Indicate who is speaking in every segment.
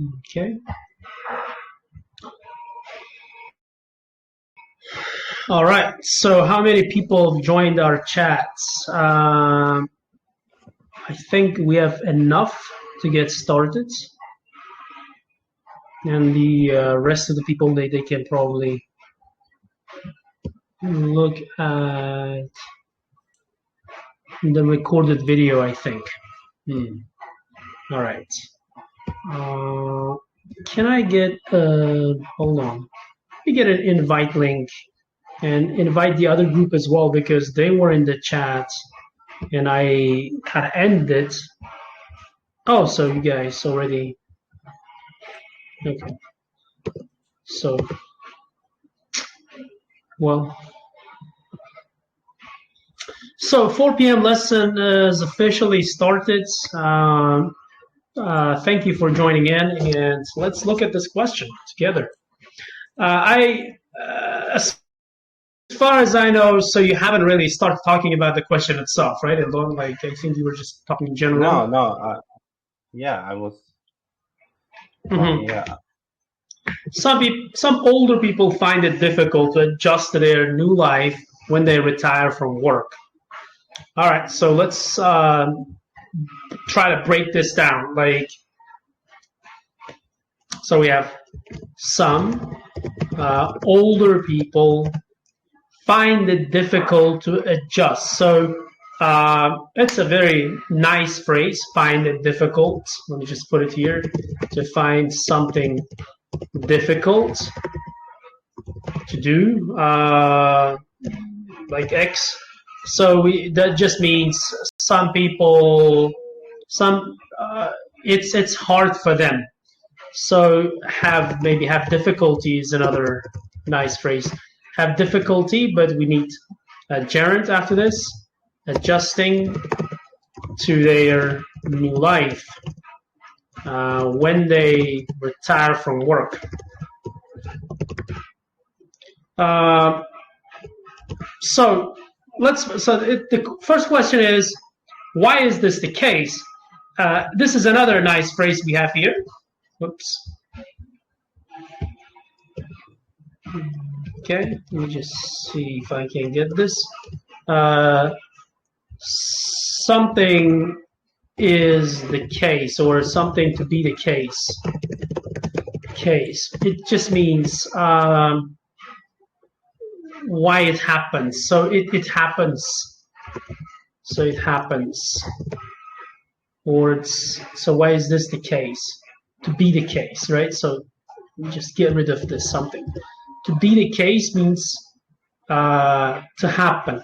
Speaker 1: Okay. All right. So, how many people have joined our chats? I think we have enough to get started, and the rest of the people they can probably look at the recorded video. I think. All right. Can I get? Hold on. Let me get an invite link and invite the other group as well because they were in the chat and I kind of ended. Oh, so you guys already. Okay. So, well. So 4 p.m. lesson is officially started. Thank you for joining in, and let's look at this question together. As far as I know, so you haven't really started talking about the question itself, right? And like I think you were just talking in general.
Speaker 2: No. Yeah, I was. Yeah.
Speaker 1: Some older people find it difficult to adjust to their new life when they retire from work. All right, so let's try to break this down. So we have some older people find it difficult to adjust. So it's a very nice phrase, find it difficult. Let me just put it here, to find something difficult to do, like X. So that just means some people, it's hard for them. So maybe have difficulties, another nice phrase. Have difficulty, but we need a gerund after this, adjusting to their new life when they retire from work. So the first question is, why is this the case? This is another nice phrase we have here. Whoops. Okay, let me just see if I can get this. Something is the case, or something to be the case. It just means why it happens. So it happens. So it happens. Or so why is this the case? To be the case, right? So just get rid of this something. To be the case means to happen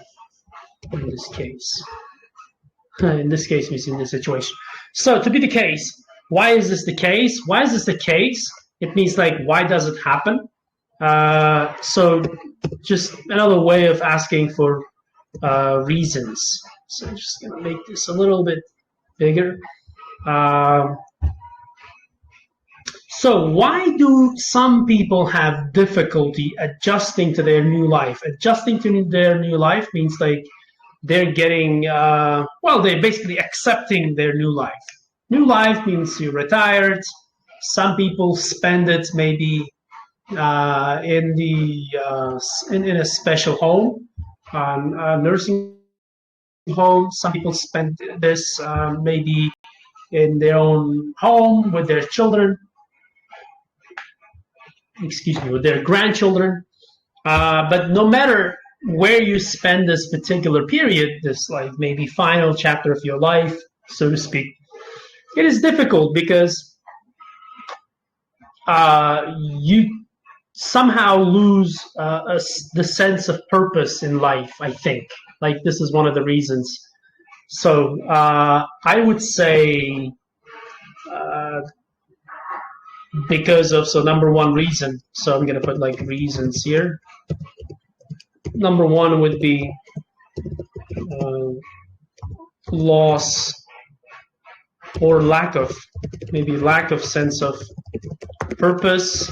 Speaker 1: in this case. In this case means in this situation. So to be the case, why is this the case? Why is this the case? It means like, why does it happen? So just another way of asking for reasons. So I'm just going to make this a little bit bigger. So why do some people have difficulty adjusting to their new life? Adjusting to their new life means like they're getting, they're basically accepting their new life. New life means you're retired. Some people spend it maybe in a special home, a nursing home. Some people spend this maybe in their own home with their children. With their grandchildren. But no matter where you spend this particular period, this like maybe final chapter of your life, so to speak, it is difficult because you somehow lose the sense of purpose in life, I think. Like this is one of the reasons. So I would say because of, so number one reason, so I'm going to put like reasons here. Number one would be loss or lack of sense of purpose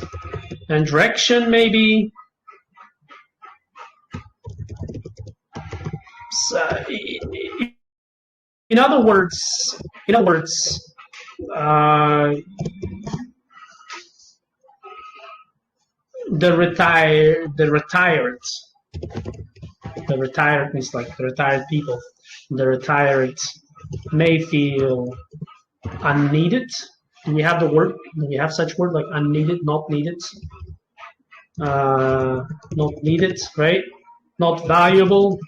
Speaker 1: and direction, maybe. So, in other words, the retired means like the retired people. The retired may feel unneeded. Do we have the word? Do we have such word like unneeded, not needed? Not needed, right? Not valuable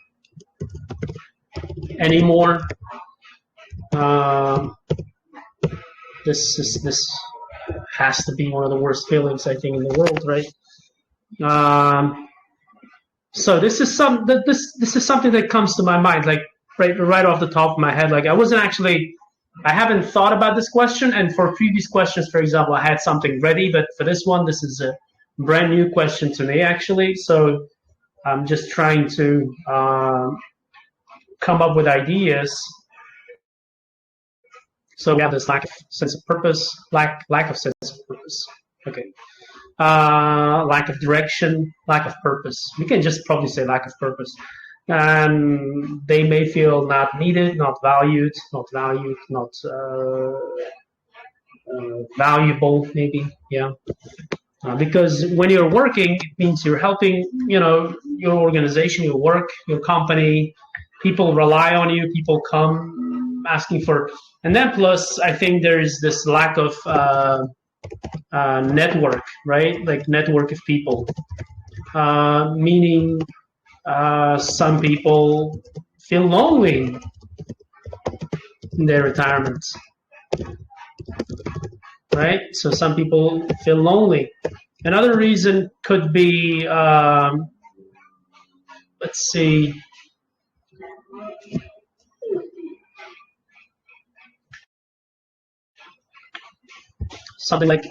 Speaker 1: anymore. This has to be one of the worst feelings I think in the world, right? So this is something that comes to my mind, like right off the top of my head. Like I haven't thought about this question, and for previous questions, for example, I had something ready, but for this one, this is a brand new question to me actually. So I'm just trying to come up with ideas. So we have this lack of sense of purpose, lack of sense of purpose. Okay. Lack of direction, lack of purpose. We can just probably say lack of purpose. And they may feel not needed, not valued, not valuable, maybe, yeah. Because when you're working, it means you're helping, your organization, your work, your company. People rely on you. People come asking for, and then plus, I think there's this lack of network, right? Like network of people, meaning some people feel lonely in their retirement, right? So some people feel lonely. Another reason could be, let's see, something like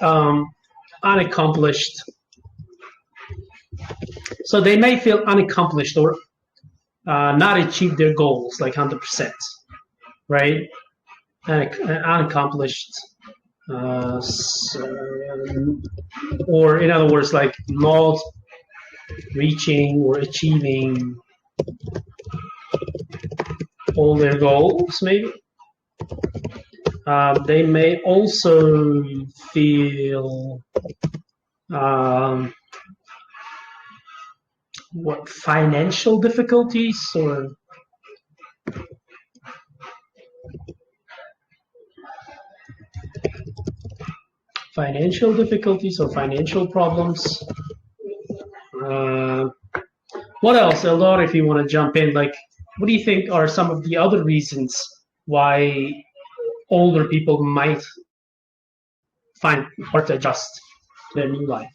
Speaker 1: unaccomplished. So they may feel unaccomplished or not achieve their goals like 100%, right? Unaccomplished, or in other words, like not reaching or achieving all their goals, maybe. They may also feel financial difficulties or financial problems. What else, Eldar, if you want to jump in, like, what do you think are some of the other reasons why older people might find it hard to adjust to their new life?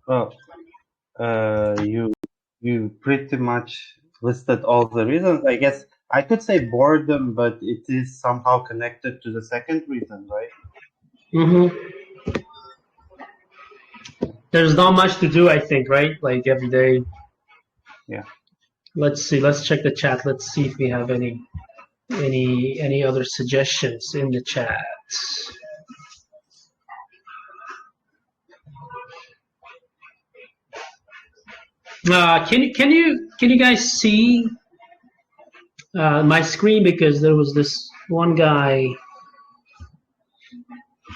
Speaker 2: Well, you pretty much listed all the reasons. I guess I could say boredom, but it is somehow connected to the second reason, right?
Speaker 1: Mm-hmm. There's not much to do, I think, right? Like every day.
Speaker 2: Yeah.
Speaker 1: Let's see. Let's check the chat. Let's see if we have any other suggestions in the chat. Can you guys see my screen? Because there was this one guy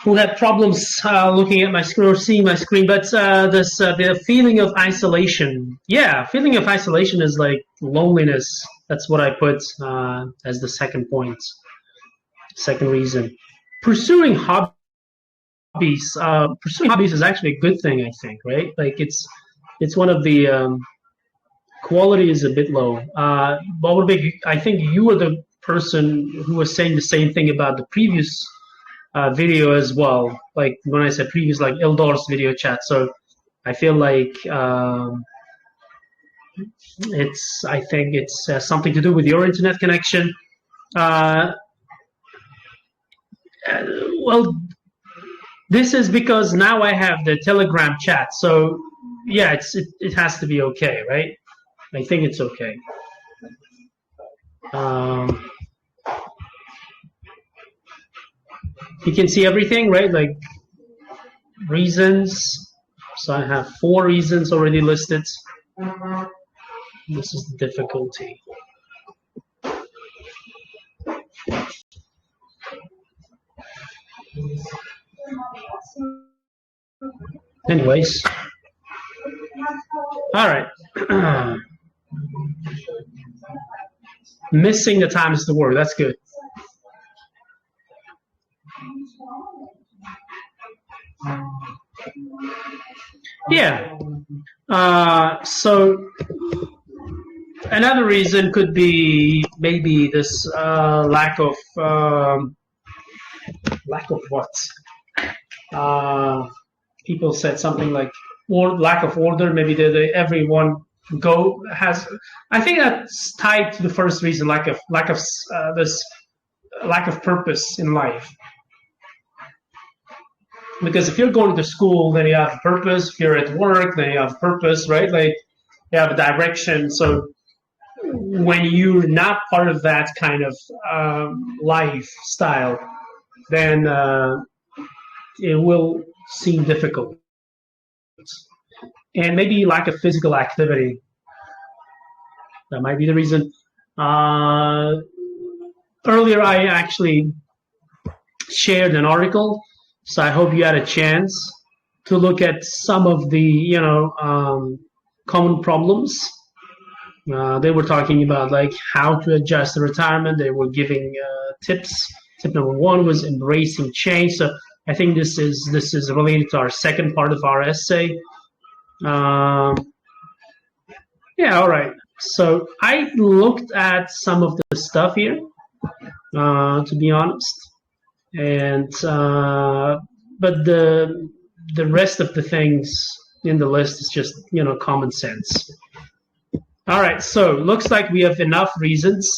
Speaker 1: who had problems looking at my screen or seeing my screen. But the feeling of isolation. Yeah, feeling of isolation is like loneliness. That's what I put as the second point, second reason. Pursuing hobbies. Pursuing hobbies is actually a good thing, I think, right? Like it's one of the quality is a bit low. I think you were the person who was saying the same thing about the previous video as well. Like when I said previous, like Eldar's video chat. So I feel like I think it's something to do with your internet connection. Well, this is because now I have the Telegram chat. So yeah, it has to be okay, right? I think it's okay. You can see everything, right? Like reasons. So I have 4 reasons already listed. This is the difficulty. Anyways, all right. Missing the time is the word. That's good. Yeah. So another reason could be maybe this lack of what? People said something like lack of order. Maybe everyone has. I think that's tied to the first reason, lack of purpose in life. Because if you're going to school, then you have purpose. If you're at work, then you have purpose, right? Like you have a direction. So when you're not part of that kind of lifestyle, then it will seem difficult. And maybe lack of physical activity. That might be the reason. Earlier, I actually shared an article, so I hope you had a chance to look at some of the, common problems. They were talking about like how to adjust to retirement. They were giving tips. Tip number 1 was embracing change. So I think this is related to our second part of our essay. Yeah, all right. So I looked at some of the stuff here, to be honest, and but the rest of the things in the list is just common sense. All right. So looks like we have enough reasons.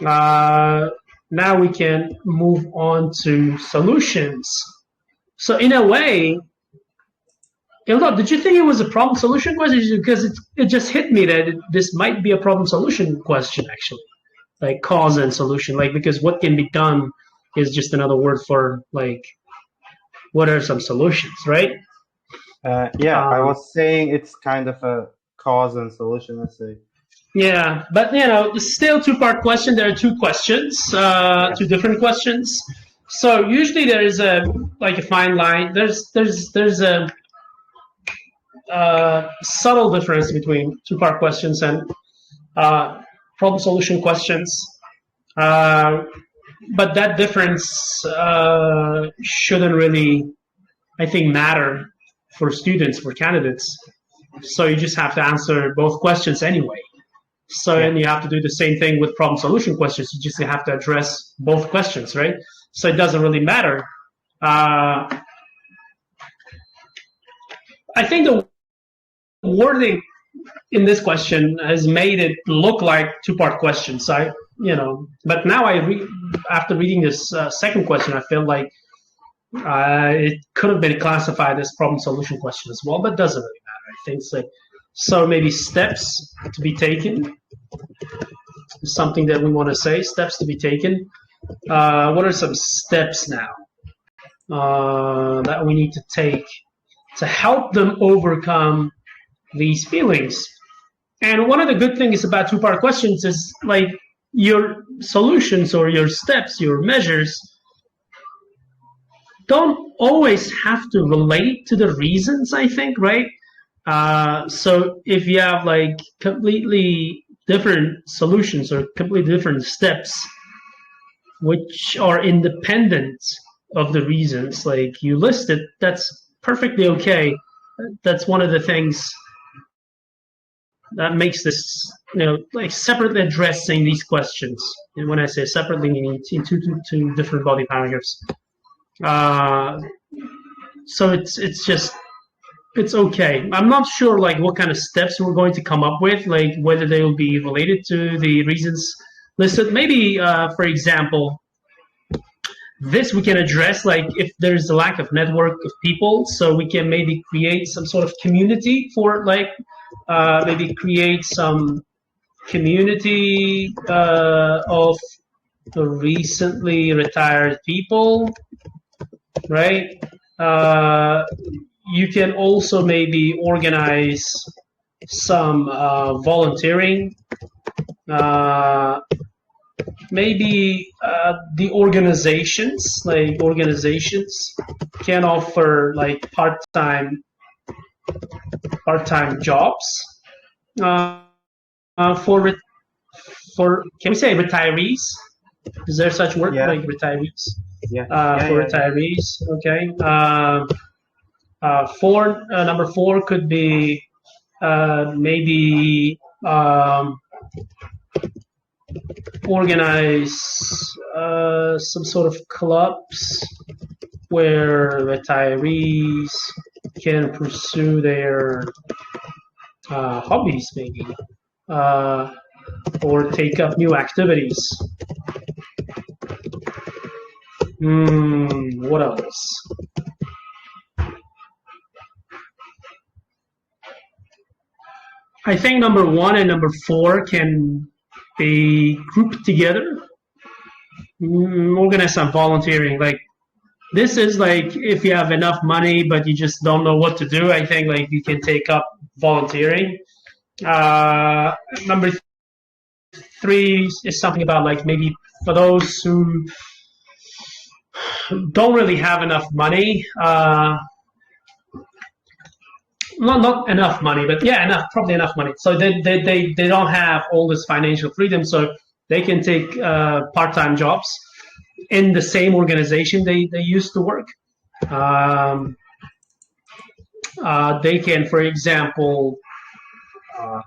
Speaker 1: Now we can move on to solutions. So in a way, Eldad, did you think it was a problem-solution question? Because it just hit me that this might be a problem-solution question, actually, like cause and solution. Like, because what can be done is just another word for, like, what are some solutions, right?
Speaker 2: Yeah, I was saying it's kind of a cause and solution, let's say.
Speaker 1: Yeah, but, still two-part question. There are two questions, two different questions. So usually there is a fine line. There's a subtle difference between two-part questions and problem-solution questions, but that difference shouldn't really, I think, matter for students, for candidates. So you just have to answer both questions anyway. So and you have to do the same thing with problem-solution questions. You just have to address both questions, right? So it doesn't really matter. I think the wording in this question has made it look like two-part questions. But now after reading this second question, I feel like it could have been classified as problem-solution question as well, but it doesn't really matter. I think so. Maybe steps to be taken. Something that we want to say. Steps to be taken. What are some steps now that we need to take to help them overcome these feelings? And one of the good things about two-part questions is like your solutions or your steps, your measures don't always have to relate to the reasons, I think, right? So if you have like completely different solutions or completely different steps which are independent of the reasons like you listed, that's perfectly okay. That's one of the things that makes this, like separately addressing these questions. And when I say separately, meaning in two different body paragraphs. So it's okay. I'm not sure like what kind of steps we're going to come up with, like whether they will be related to the reasons listed. Maybe, for example, this we can address like if there's a lack of network of people, so we can maybe create some sort of community for like maybe create some community of the recently retired people, right? You can also maybe organize some volunteering. Maybe the organizations can offer like part-time part-time jobs for can we say retirees? Is there such word like retirees? For retirees, okay. Number 4 could be maybe organize some sort of clubs where retirees can pursue their hobbies, maybe, or take up new activities. What else? I think number 1 and number 4 can be grouped together. Organize some volunteering. Like, this is like if you have enough money but you just don't know what to do, I think like you can take up volunteering. Number 3 is something about like maybe for those who don't really have enough money, not enough money, but yeah, probably enough money. So they don't have all this financial freedom, so they can take part-time jobs in the same organization they used to work. They can, for example,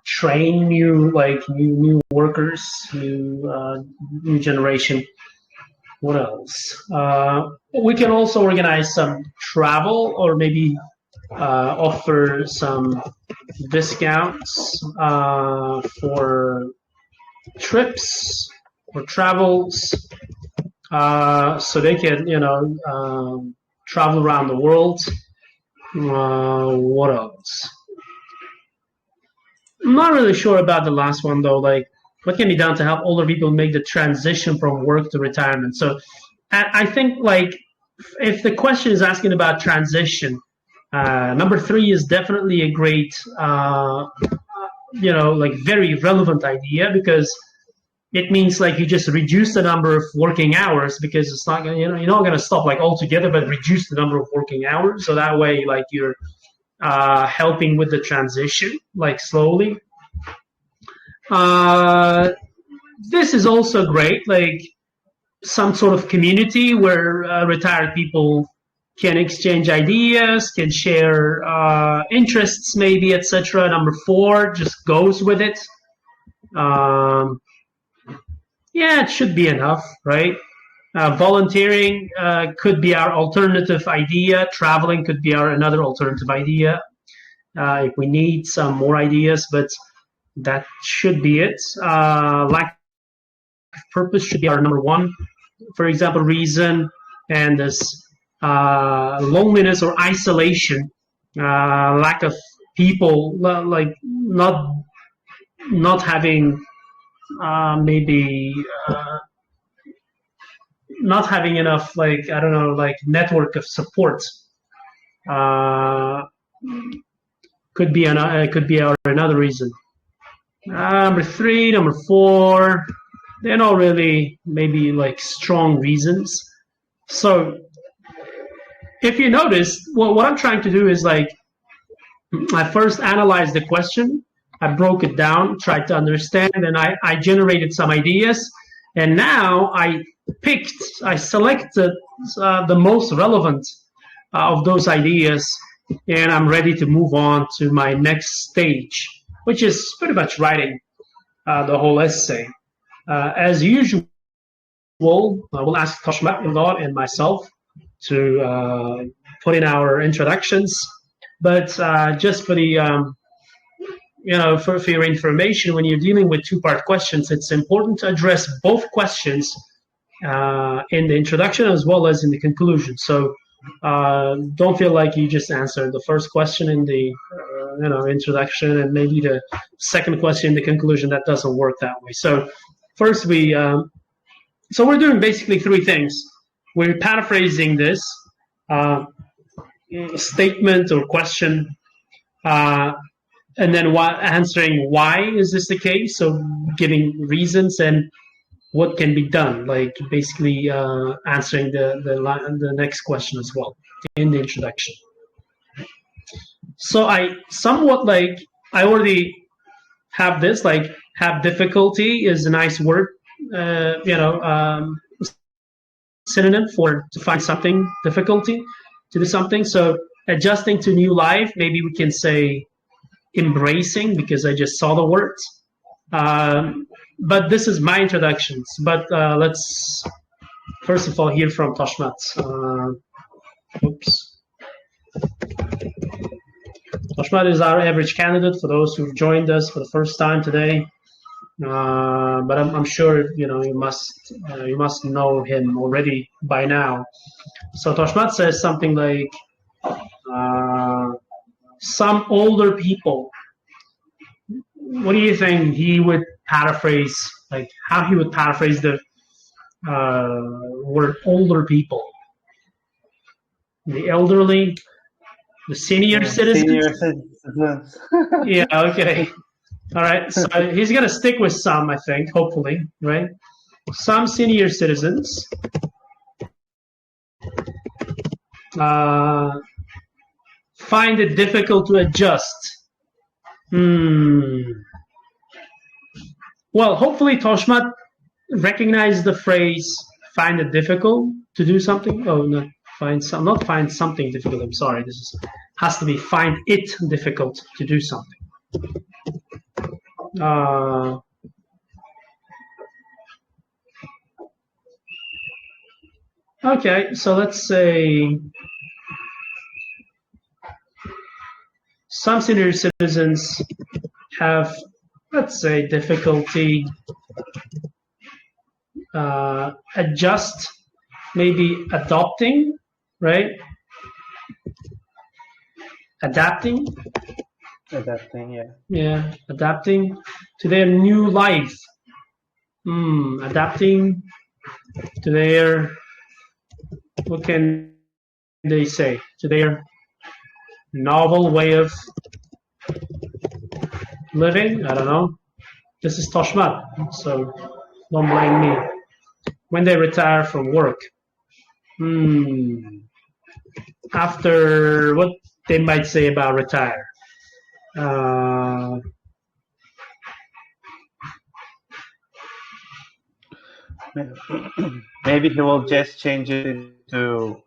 Speaker 1: train new workers, new generation. What else? We can also organize some travel, or maybe offer some discounts for trips or travels, so they can, travel around the world. What else? I'm not really sure about the last one though. Like, what can be done to help older people make the transition from work to retirement? So, I think like if the question is asking about transition, number 3 is definitely a great, very relevant idea, because it means like you just reduce the number of working hours, because it's not gonna, you're not gonna stop like altogether, but reduce the number of working hours. So that way, like you're helping with the transition, like slowly. This is also great, like some sort of community where retired people can exchange ideas, can share interests, maybe, etc. Number 4 just goes with it. Yeah, it should be enough, right? Volunteering could be our alternative idea. Traveling could be another alternative idea if we need some more ideas, but that should be it. Lack of purpose should be our number 1, for example, reason, and this loneliness or isolation, lack of people, like not having maybe not having enough, like, I don't know, like network of support, could be another reason. Number 3, number 4, they're not really maybe like strong reasons. So if you notice, what I'm trying to do is like, I first analyzed the question, I broke it down, tried to understand, and I generated some ideas, and now I selected the most relevant of those ideas, and I'm ready to move on to my next stage, which is pretty much writing the whole essay. As usual, I will ask Toshma, Ildar, and myself to put in our introductions, but just for the for your information, when you're dealing with 2-part questions, it's important to address both questions in the introduction as well as in the conclusion. So don't feel like you just answered the first question in the introduction and maybe the second question in the conclusion. That doesn't work that way. So first we're doing basically 3 things. We're paraphrasing this statement or question, and then answering why is this the case, so giving reasons and what can be done, like basically answering the next question as well in the introduction. So I somewhat like I already have this like have difficulty is a nice word, synonym for to find something difficulty to do something. So adjusting to new life, maybe we can say embracing because I just saw the words. But this is my introductions. But let's first of all hear from Toshmat. Oops. Toshmat is our average candidate for those who've joined us for the first time today. But I'm sure you must know him already by now. So Toshmat says something like some older people. What do you think he would paraphrase? Like how he would paraphrase the word older people? The elderly, the senior citizens.
Speaker 2: Senior citizens.
Speaker 1: Yeah. Okay. All right. So he's gonna stick with some, I think. Hopefully, right? Some senior citizens find it difficult to adjust. Well, hopefully Toshmat recognized the phrase "find it difficult to do something." Oh, not find something difficult. I'm sorry. Has to be find it difficult to do something. Okay, so let's say some senior citizens have, let's say, difficulty adjust, maybe adopting, right? Adapting,
Speaker 2: yeah.
Speaker 1: Yeah, adapting to their new life. Adapting to their, what can they say? To their novel way of living. I don't know. This is Toshmat, so don't blame me. When they retire from work. After what they might say about retire.
Speaker 2: Maybe he will just change it into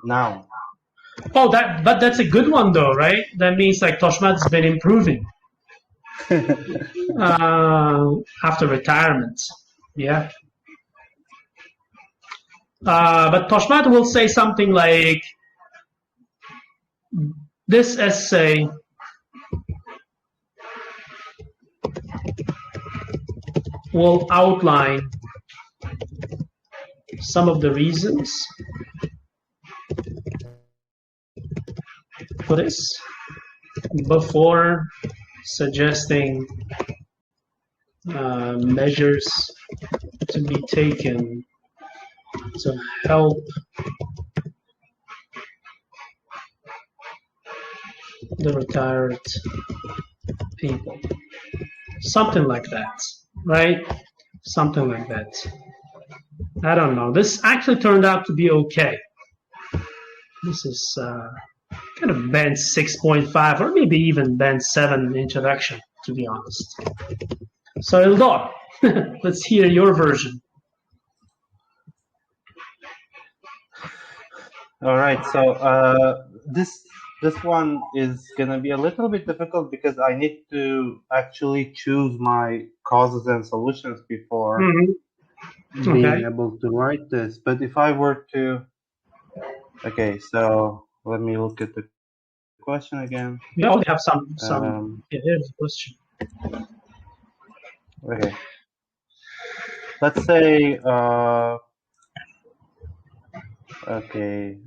Speaker 2: now.
Speaker 1: Oh, but that's a good one though, right? That means like Toshmat's been improving after retirement. Yeah. But Toshmat will say something like, this essay will outline some of the reasons for this before suggesting measures to be taken to help the retired people. Something like that, right? Something like that. I don't know. This actually turned out to be okay. This is kind of band 6.5 or maybe even band 7 introduction, to be honest. So Eldor, let's hear your version.
Speaker 2: All right. So this one is gonna be a little bit difficult because I need to actually choose my causes and solutions before being able to write this. But if I were to, okay, so let me look at the question again.
Speaker 1: We already have some. Yeah, here's the question.
Speaker 2: Okay. Let's say. Okay.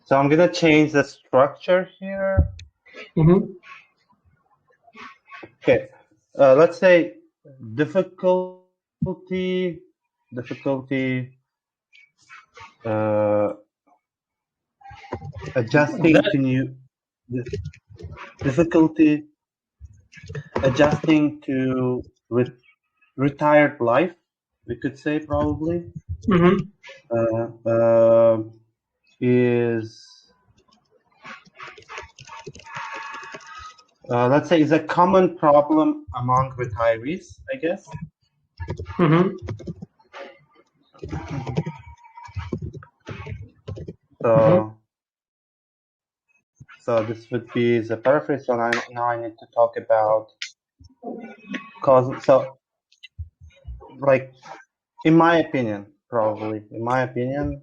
Speaker 2: So I'm gonna change the structure here. Okay. Let's say difficulty. Adjusting to new. Difficulty. Adjusting to retired life. We could say probably. Is let's say, is a common problem among retirees, I guess.
Speaker 1: Mm-hmm.
Speaker 2: So this would be the paraphrase. So now I need to talk about cause. So, like, in my opinion, probably, in my opinion,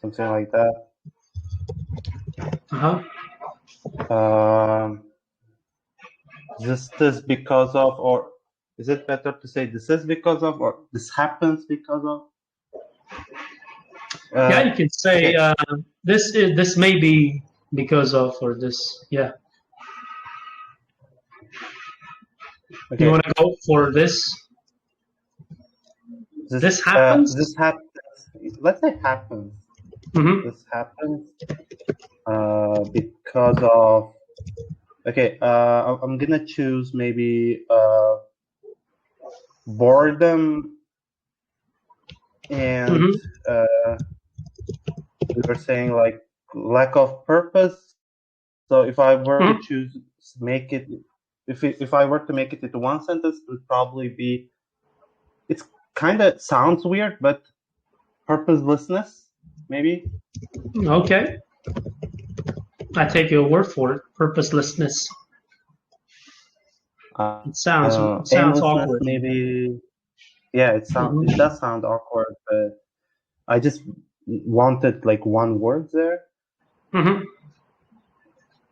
Speaker 2: something like that. This is because of, or is it better to say this is because of, or this happens because of?
Speaker 1: Yeah, you can say okay. This may be because of, or this, yeah. Okay. You want to go for this? This happens?
Speaker 2: This happens. Let's say happens.
Speaker 1: Mm-hmm.
Speaker 2: This happens because of. Okay, I'm gonna choose maybe boredom, and we were saying like lack of purpose. So if I were to choose, make it, if I were to make it into one sentence, it would probably be, it's kind of sounds weird, but purposelessness, maybe.
Speaker 1: Okay. I take your word for it. Purposelessness. It sounds awkward.
Speaker 2: Maybe. Yeah, it sounds. It does sound awkward, but I just wanted like one word there.
Speaker 1: Mm-hmm.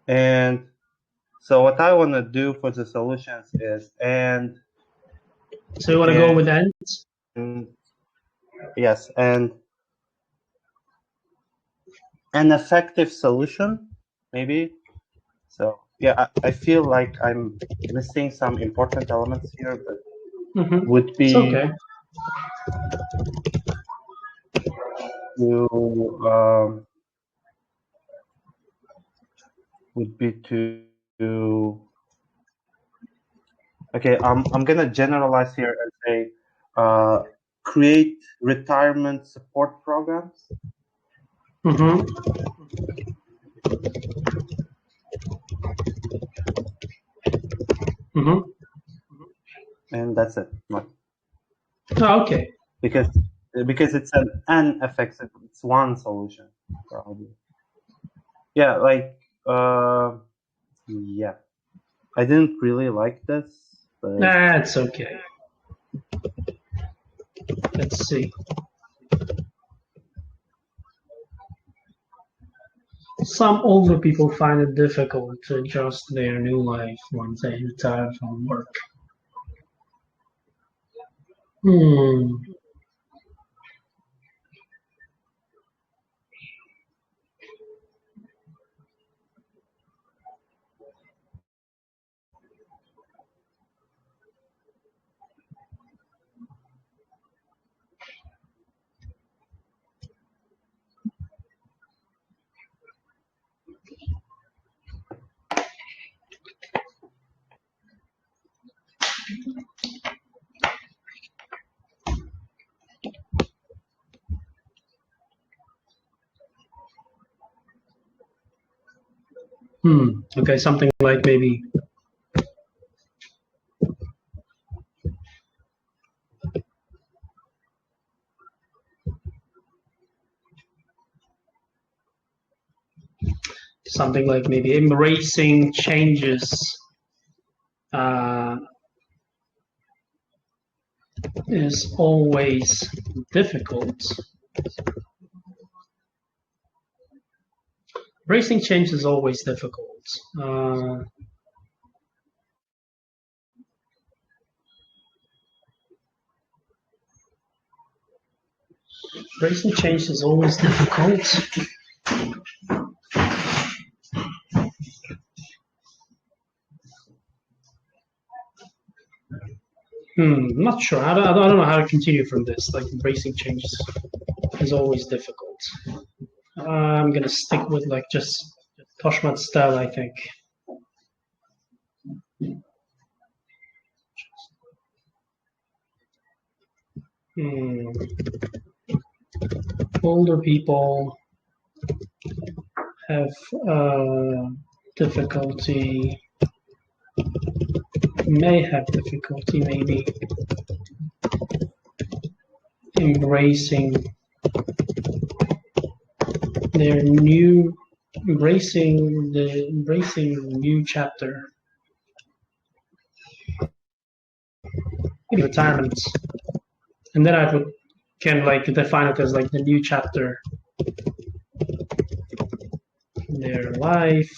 Speaker 2: And so what I want to do for the solutions is and.
Speaker 1: So you want to go with and?
Speaker 2: Yes, and an effective solution, maybe. So yeah, I feel like I'm missing some important elements here, but would be
Speaker 1: okay.
Speaker 2: Would be to okay. I'm gonna generalize here and say create retirement support programs.
Speaker 1: Mm-hmm. Mm-hmm.
Speaker 2: And that's it.
Speaker 1: Oh, okay.
Speaker 2: Because it's an effective, it's one solution probably. Yeah, like yeah. I didn't really like this. But...
Speaker 1: That's okay. Let's see. Some older people find it difficult to adjust their new life once they retire from work. Okay, something like maybe embracing changes is always difficult. Embracing change is always difficult. Embracing change is always difficult. I'm not sure. I don't know how to continue from this. Like embracing change is always difficult. I'm gonna stick with like just Toshmat style, I think. Older people have difficulty may have difficulty maybe embracing new chapter. Maybe retirement. And then I can like define it as like the new chapter in their lives.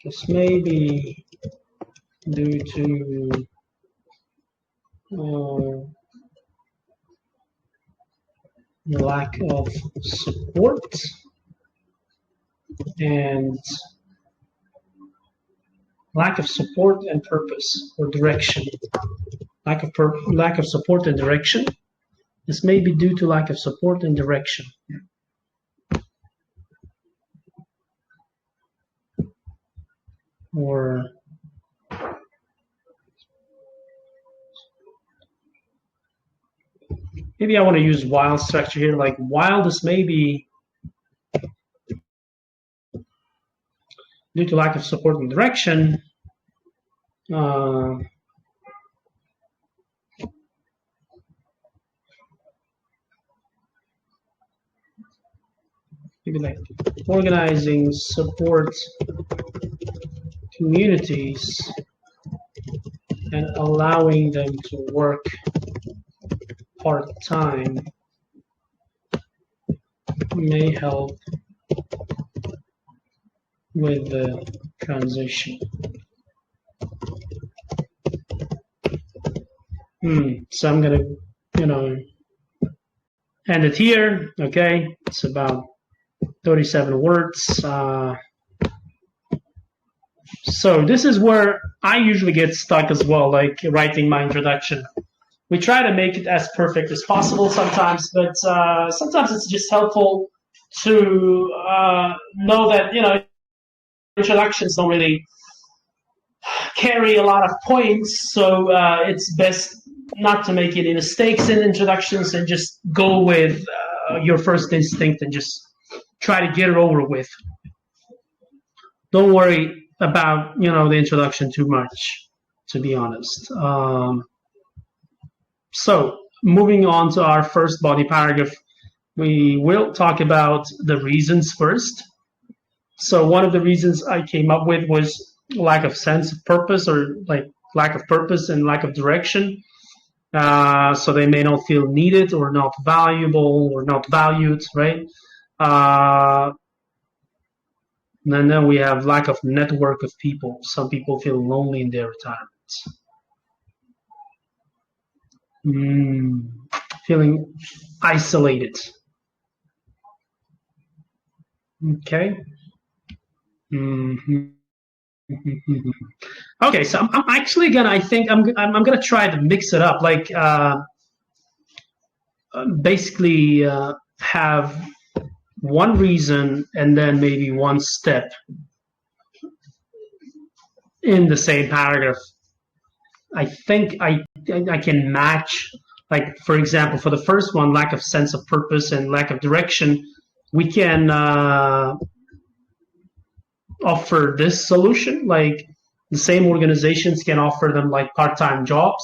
Speaker 1: Just maybe due to lack of support and purpose or direction. Lack of support and direction. This may be due to lack of support and direction. Or maybe I want to use while structure here, like while this may be due to lack of support and direction, maybe like organizing support communities and allowing them to work part-time may help with the transition. So I'm gonna, end it here. Okay, it's about 37 words. So this is where I usually get stuck as well, like writing my introduction. We try to make it as perfect as possible sometimes, but sometimes it's just helpful to know that, introductions don't really carry a lot of points, so it's best not to make any mistakes in introductions and just go with your first instinct and just try to get it over with. Don't worry about, the introduction too much, to be honest. So moving on to our first body paragraph, we will talk about the reasons first. So one of the reasons I came up with was lack of sense of purpose, or like lack of purpose and lack of direction. So they may not feel needed or not valuable or not valued, right? And then we have lack of network of people. Some people feel lonely in their retirement. Feeling isolated. Okay. Okay, so I'm actually gonna. I think I'm gonna try to mix it up. Like basically have one reason and then maybe one step in the same paragraph. I think I can match, like, for example, for the first one, lack of sense of purpose and lack of direction, we can offer this solution. Like the same organizations can offer them like part-time jobs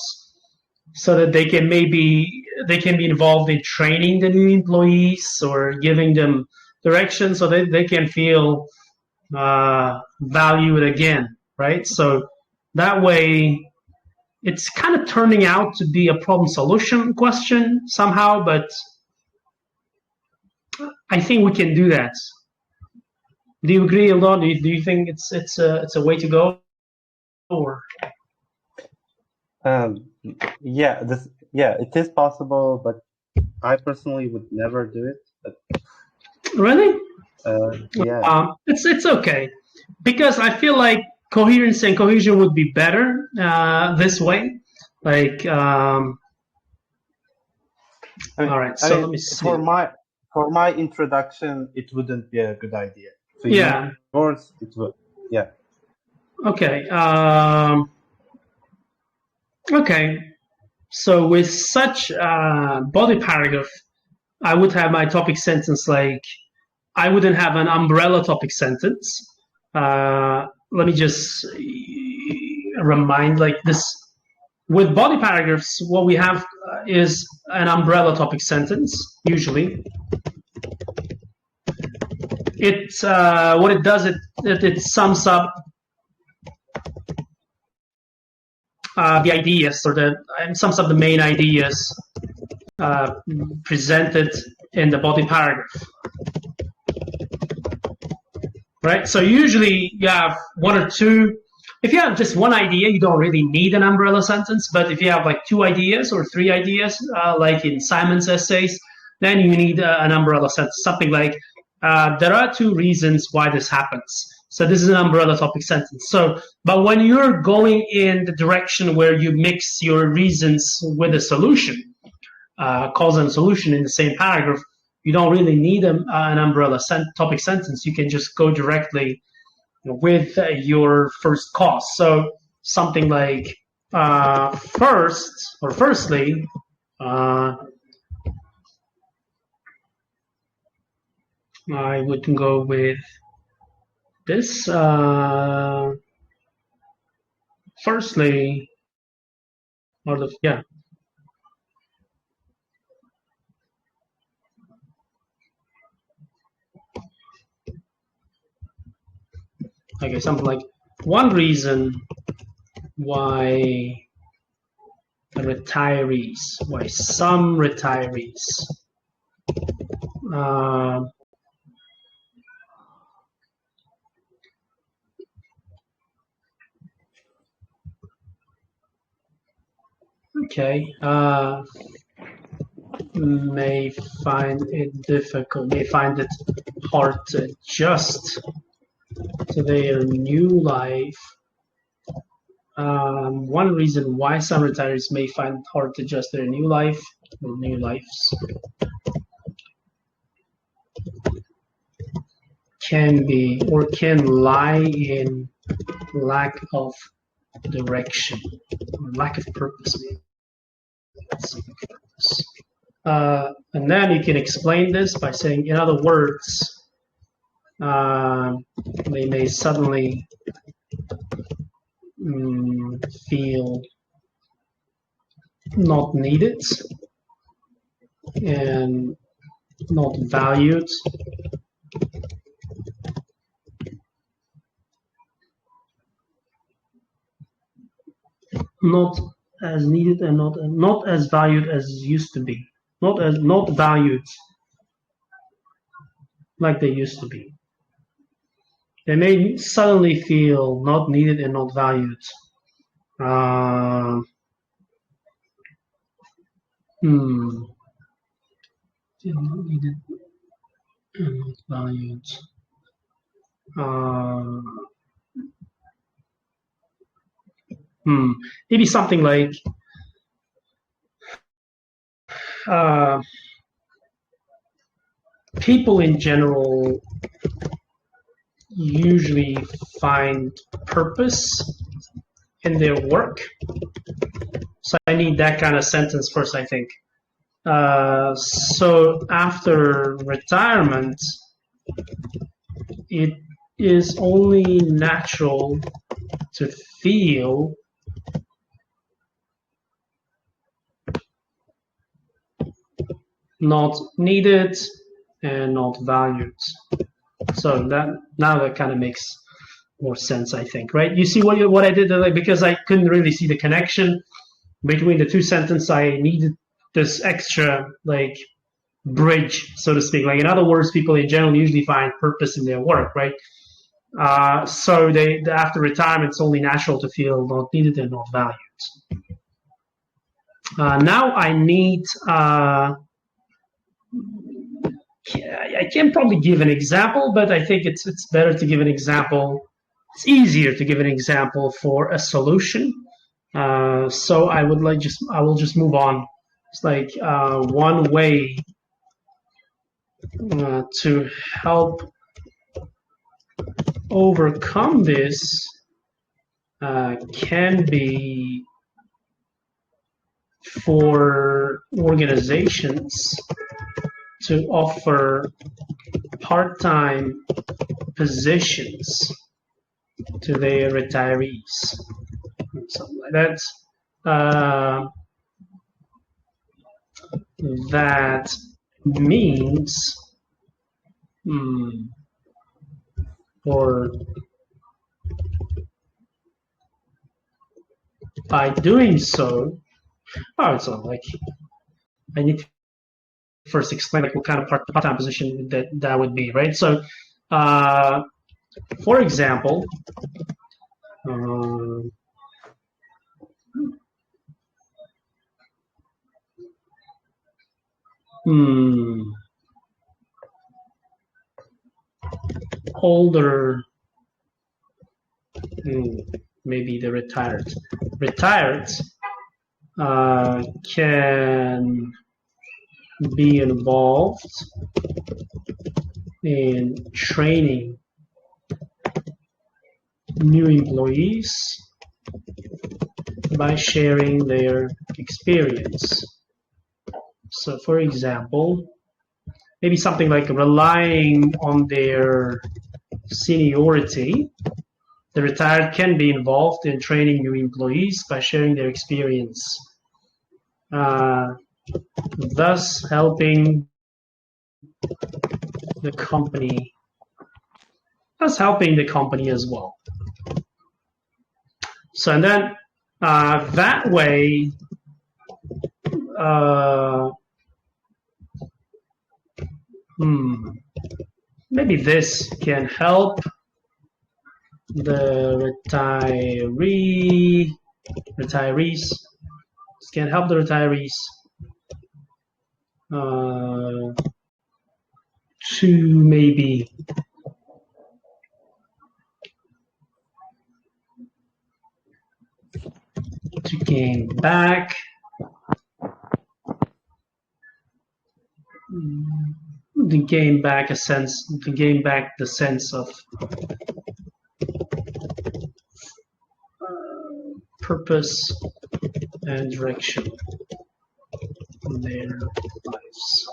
Speaker 1: so that they can be involved in training the new employees or giving them direction so that they can feel valued again, right? So that way it's kind of turning out to be a problem solution question somehow, but I think we can do that. Do you agree, Eldon? Do you think it's a way to go? Or
Speaker 2: yeah, it is possible, but I personally would never do it. But
Speaker 1: really?
Speaker 2: Yeah.
Speaker 1: It's okay, because I feel like coherence and cohesion would be better this way. Like, all right. So let me see.
Speaker 2: For my introduction, it wouldn't be a good idea. So
Speaker 1: yeah.
Speaker 2: Yours, it would. Yeah.
Speaker 1: Okay. Okay. So with such body paragraph, I would have my topic sentence like, I wouldn't have an umbrella topic sentence. Let me just remind like this. With body paragraphs, what we have is an umbrella topic sentence, usually. What it does, it sums up the ideas, or sums up the main ideas presented in the body paragraph. Right? So usually you have one or two. If you have just one idea, you don't really need an umbrella sentence. But if you have like 2 ideas or 3 ideas, like in Simon's essays, then you need an umbrella sentence. Something like, there are 2 reasons why this happens. So this is an umbrella topic sentence. So, but when you're going in the direction where you mix your reasons with a solution, cause and solution in the same paragraph, you don't really need an umbrella topic sentence. You can just go directly with your first cause. So something like firstly, I would go with this. Firstly, yeah. Okay, something like, one reason why some retirees may find it hard to adjust to their new life. One reason why some retirees may find it hard to adjust to their new life or new lives can lie in lack of direction, or lack of purpose. And then you can explain this by saying, in other words, they may suddenly feel not needed and not valued. Not as needed and not as valued as used to be. Not valued like they used to be. They may suddenly feel not needed and not valued. Not needed and not valued. Maybe something like, people in general usually find purpose in their work. So I need that kind of sentence first, I think. So after retirement, it is only natural to feel not needed and not valued. So that kind of makes more sense, I think, right? You see what I did there? Because I couldn't really see the connection between the 2 sentences, I needed this extra like bridge, so to speak. Like, in other words, people in general usually find purpose in their work, right? So after retirement, it's only natural to feel not needed and not valued. Now I need, I can probably give an example, but I think it's better to give an example. It's easier to give an example for a solution. So I will just move on. It's like, one way to help overcome this can be for organizations to offer part-time positions to their retirees, something like that. That means, or by doing so, so like I need to first explain like what kind of part-time position that would be, right? So, for example, older, maybe the retired can be involved in training new employees by sharing their experience. So, for example, maybe something like relying on their seniority. The retired can be involved in training new employees by sharing their experience, thus helping the company, as well. So, and then that way, maybe this can help the retirees. This can help the retirees to maybe to gain back the sense of purpose and direction in their lives.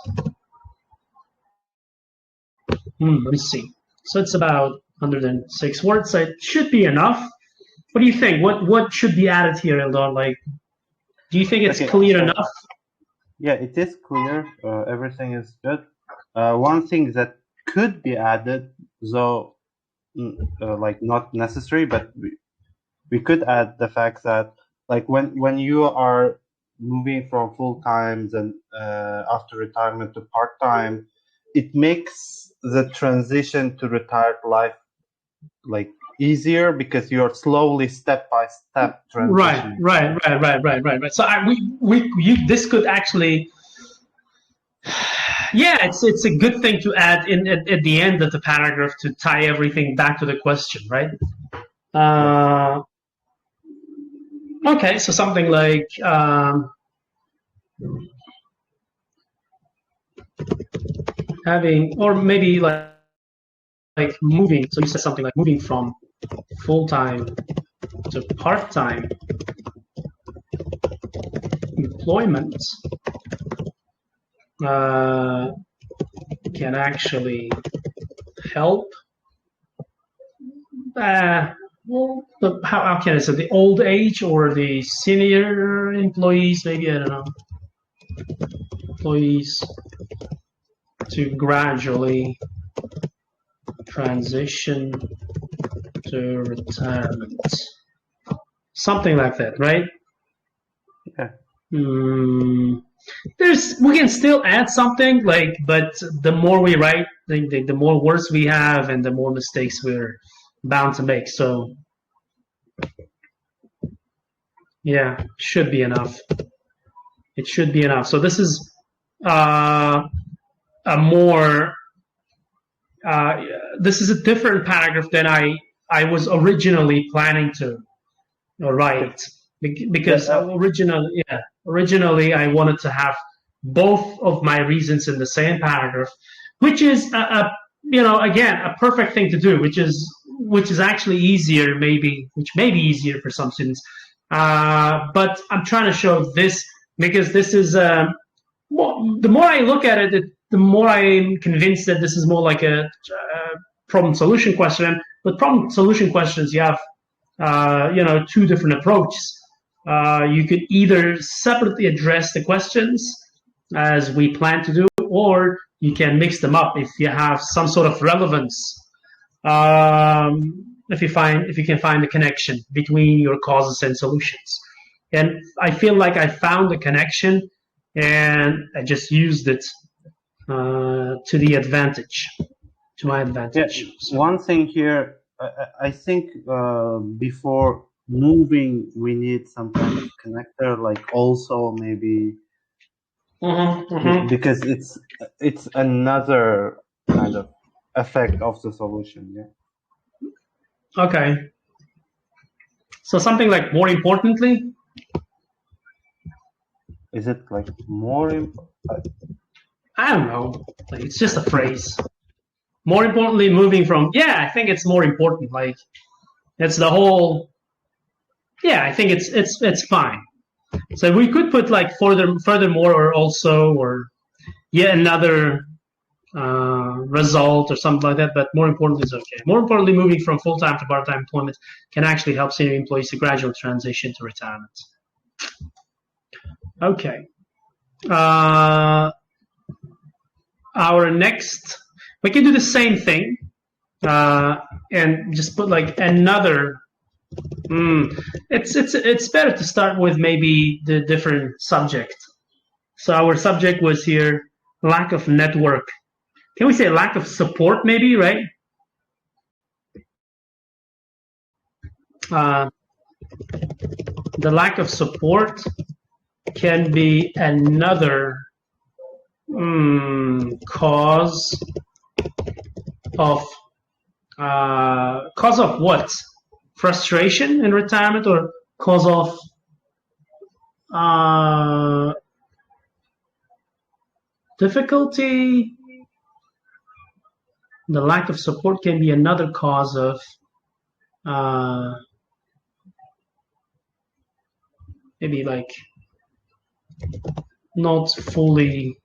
Speaker 1: Let me see. So it's about 106 words. So it should be enough. What do you think? What should be added here, Eldar? Like, do you think it's clear enough?
Speaker 2: Yeah, it is clear. Everything is good. One thing that could be added, though, like not necessary, but we could add the fact that, like, when you are moving from full times and after retirement to part time, it makes the transition to retired life like easier because you're slowly step by step transitioning.
Speaker 1: Right. So this could actually, yeah, it's a good thing to add in at the end of the paragraph to tie everything back to the question, right? Okay, so something like having, or maybe like moving. So you said something like moving from full-time to part-time employment can actually help. Well, how can I say, the old age or the senior employees? Maybe, I don't know. Employees to gradually transition to retirement, something like that, right?
Speaker 2: Yeah.
Speaker 1: We can still add something, like, but the more we write, the more words we have, and the more mistakes we're bound to make. So, yeah, should be enough. It should be enough. So this is a more. This is a different paragraph than I was originally planning to write, because originally I wanted to have both of my reasons in the same paragraph, which is again a perfect thing to do, which is actually easier, which may be easier for some students, but I'm trying to show this because this is the more I look at it, the more I'm convinced that this is more like a problem solution question. With problem solution questions, you have two different approaches. You could either separately address the questions as we plan to do, or you can mix them up if you have some sort of relevance. If you can find a connection between your causes and solutions. And I feel like I found the connection, and I just used it to my advantage.
Speaker 2: Yeah. So. One thing here, I think before moving, we need some kind of connector, like also maybe because it's another kind of effect of the solution. Yeah.
Speaker 1: Okay. So something like more importantly.
Speaker 2: Is it like more important?
Speaker 1: I don't know. Like, it's just a phrase. More importantly, moving from, I think it's more important. Like, it's the whole. Yeah, I think it's fine. So we could put like furthermore, or also, or yet another result or something like that. But more importantly, is okay. More importantly, moving from full-time to part-time employment can actually help senior employees to gradually transition to retirement. Okay. Our next, we can do the same thing and just put like another. It's better to start with maybe the different subject. So our subject was here lack of network. Can we say lack of support maybe, right? The lack of support can be another cause of what? Frustration in retirement, or cause of difficulty? The lack of support can be another cause of maybe like not fully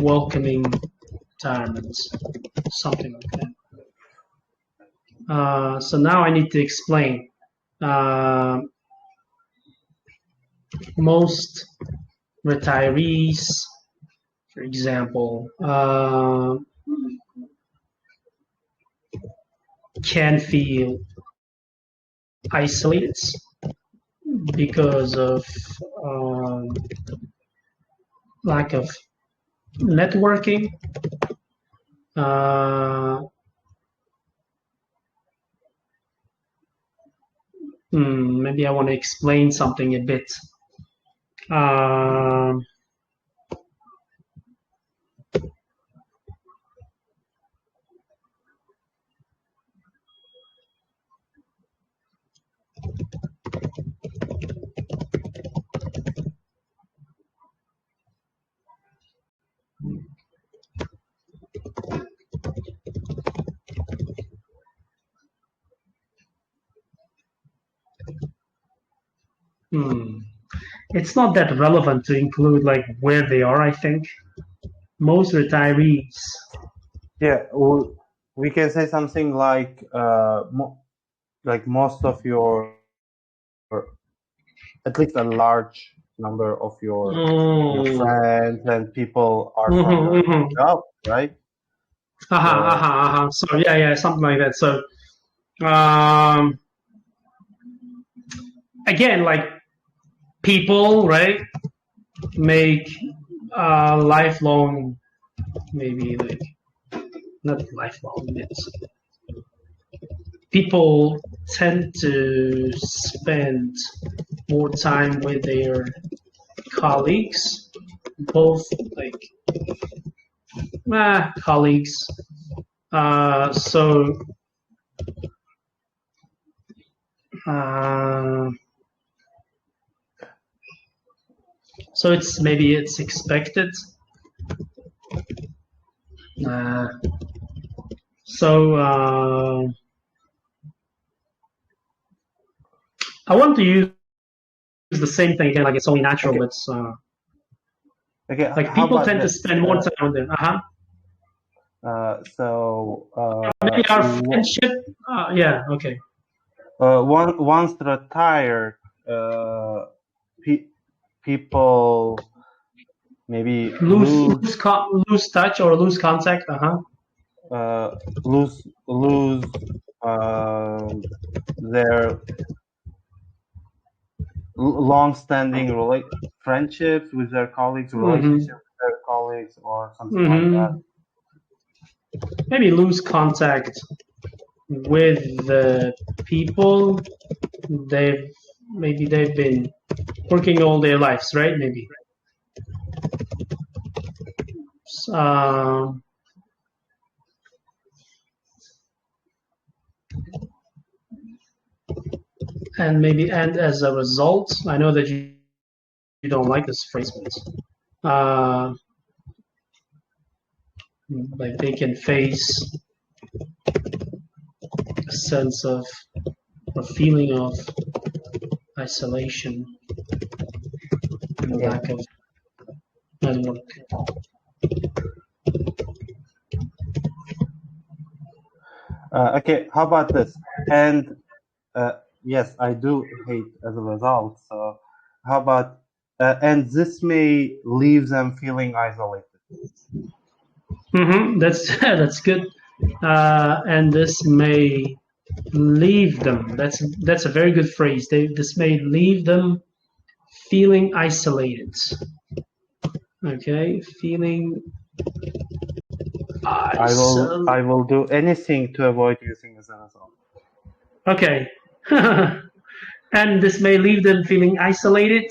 Speaker 1: welcoming retirement, something like that. So now I need to explain. Most retirees, for example, can feel isolated because of lack of networking. Maybe I want to explain something a bit. It's not that relevant to include like where they are, I think. Most retirees.
Speaker 2: Yeah, we can say something like most of your, at least a large number of your friends and people are from your job, right?
Speaker 1: So yeah, something like that. So again, like people, right, make lifelong, maybe like not lifelong. People tend to spend more time with their colleagues, both like colleagues. So it's expected. I want to use the same thing again, like it's only natural.
Speaker 2: Okay.
Speaker 1: It's
Speaker 2: Okay.
Speaker 1: Like people tend to spend more time with them. Maybe our friendship. Yeah. Okay.
Speaker 2: Once retired, people maybe
Speaker 1: lose touch or lose contact.
Speaker 2: Lose their long-standing friendships with their colleagues, relationships with their colleagues, or something like that.
Speaker 1: Maybe lose contact with the people they've been working all their lives, right? Maybe. And as a result, I know that you don't like this phrase, but like they can face a sense of a feeling of isolation and lack of network.
Speaker 2: Okay, how about this? And yes, I do hate as a result. So how about and this may leave them feeling isolated.
Speaker 1: That's good. And this may leave them. That's a very good phrase. This may leave them feeling isolated. Okay, feeling.
Speaker 2: I will do anything to avoid using as a result.
Speaker 1: Okay. And this may leave them feeling isolated.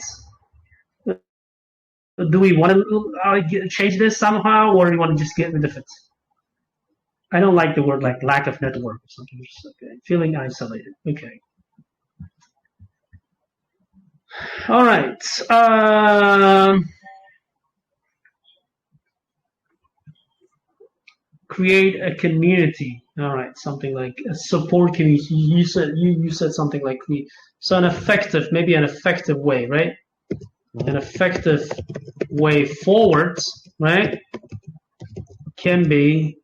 Speaker 1: Do we want to change this somehow, or do we want to just get rid of it? I don't like the word like lack of network or something. Okay. Feeling isolated. Okay. All right. Create a community. All right, something like a support community. You said something like so an effective way, right? An effective way forward, right? Can be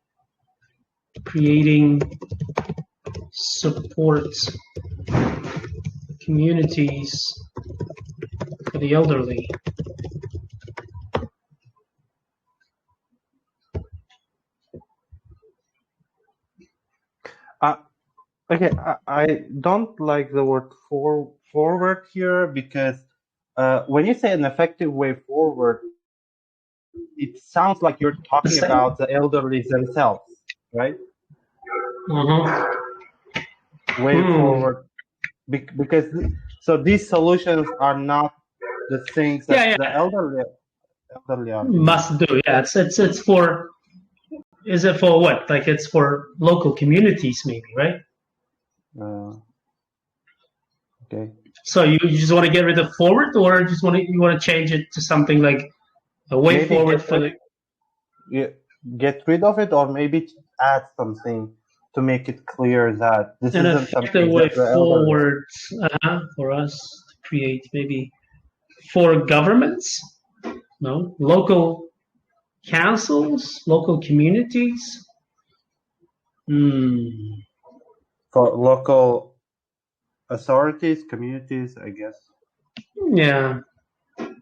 Speaker 1: creating support communities for the elderly.
Speaker 2: Okay, I don't like the word forward here because when you say an effective way forward, it sounds like you're talking about the elderly themselves, right? Way forward, because so these solutions are not the things that the elderly are.
Speaker 1: Must do. Yeah, it's for. Is it for what? Like it's for local communities, maybe, right?
Speaker 2: Okay.
Speaker 1: So you just want to get rid of forward, or you want to change it to something like a way maybe forward for the.
Speaker 2: Yeah, get rid of it, or maybe add something to make it clear that this isn't something
Speaker 1: way forward for us to create maybe for governments, no local councils, local communities.
Speaker 2: For local authorities, communities, I guess.
Speaker 1: Yeah. An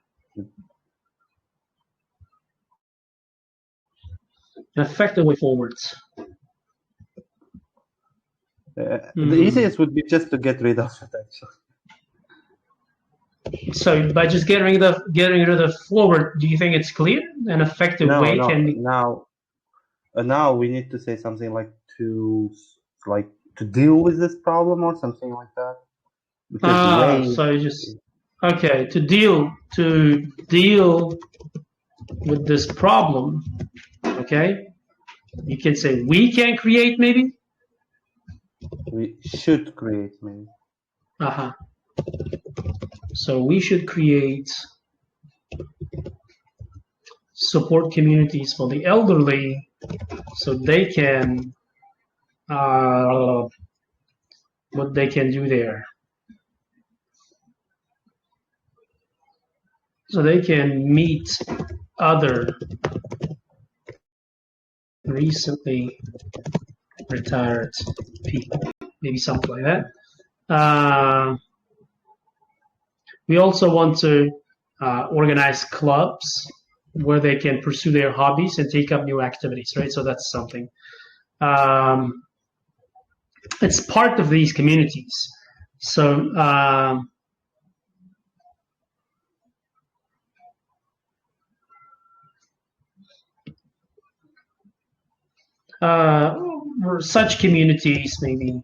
Speaker 1: effective way forwards.
Speaker 2: The easiest would be just to get rid of it, actually.
Speaker 1: So by just getting rid of forward, do you think it's clear? An effective way can be.
Speaker 2: Now we need to say something like to deal with this problem or something like that.
Speaker 1: So you just to deal with this problem. Okay, you can say we can create maybe.
Speaker 2: We should create maybe.
Speaker 1: So we should create support communities for the elderly, so they can what they can do there. So they can meet other recently retired people, maybe something like that. We also want to organize clubs where they can pursue their hobbies and take up new activities, right? So that's something. It's part of these communities. So such communities maybe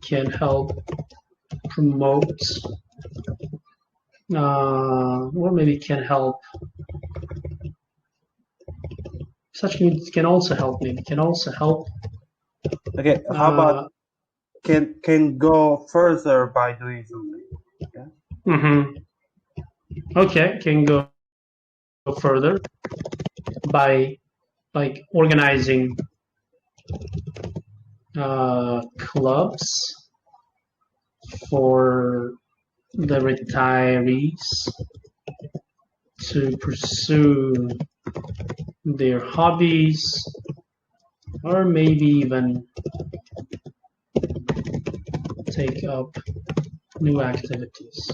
Speaker 1: can help promote, or maybe can help. Such communities can also help. Maybe can also help.
Speaker 2: Okay, how about can go further by doing something? Yeah.
Speaker 1: Okay, can go further by like organizing clubs for the retirees to pursue their hobbies, or maybe even take up new activities.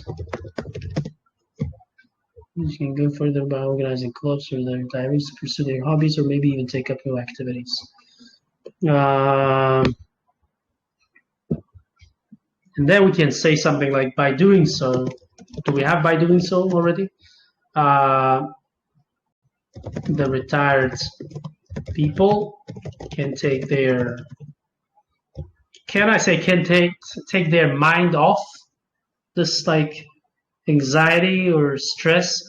Speaker 1: You can go further by organizing clubs for the retirees to pursue their hobbies, or maybe even take up new activities. And then we can say something like, by doing so, do we have by doing so already? The retired people can take their, can I say, can take their mind off this like anxiety or stress.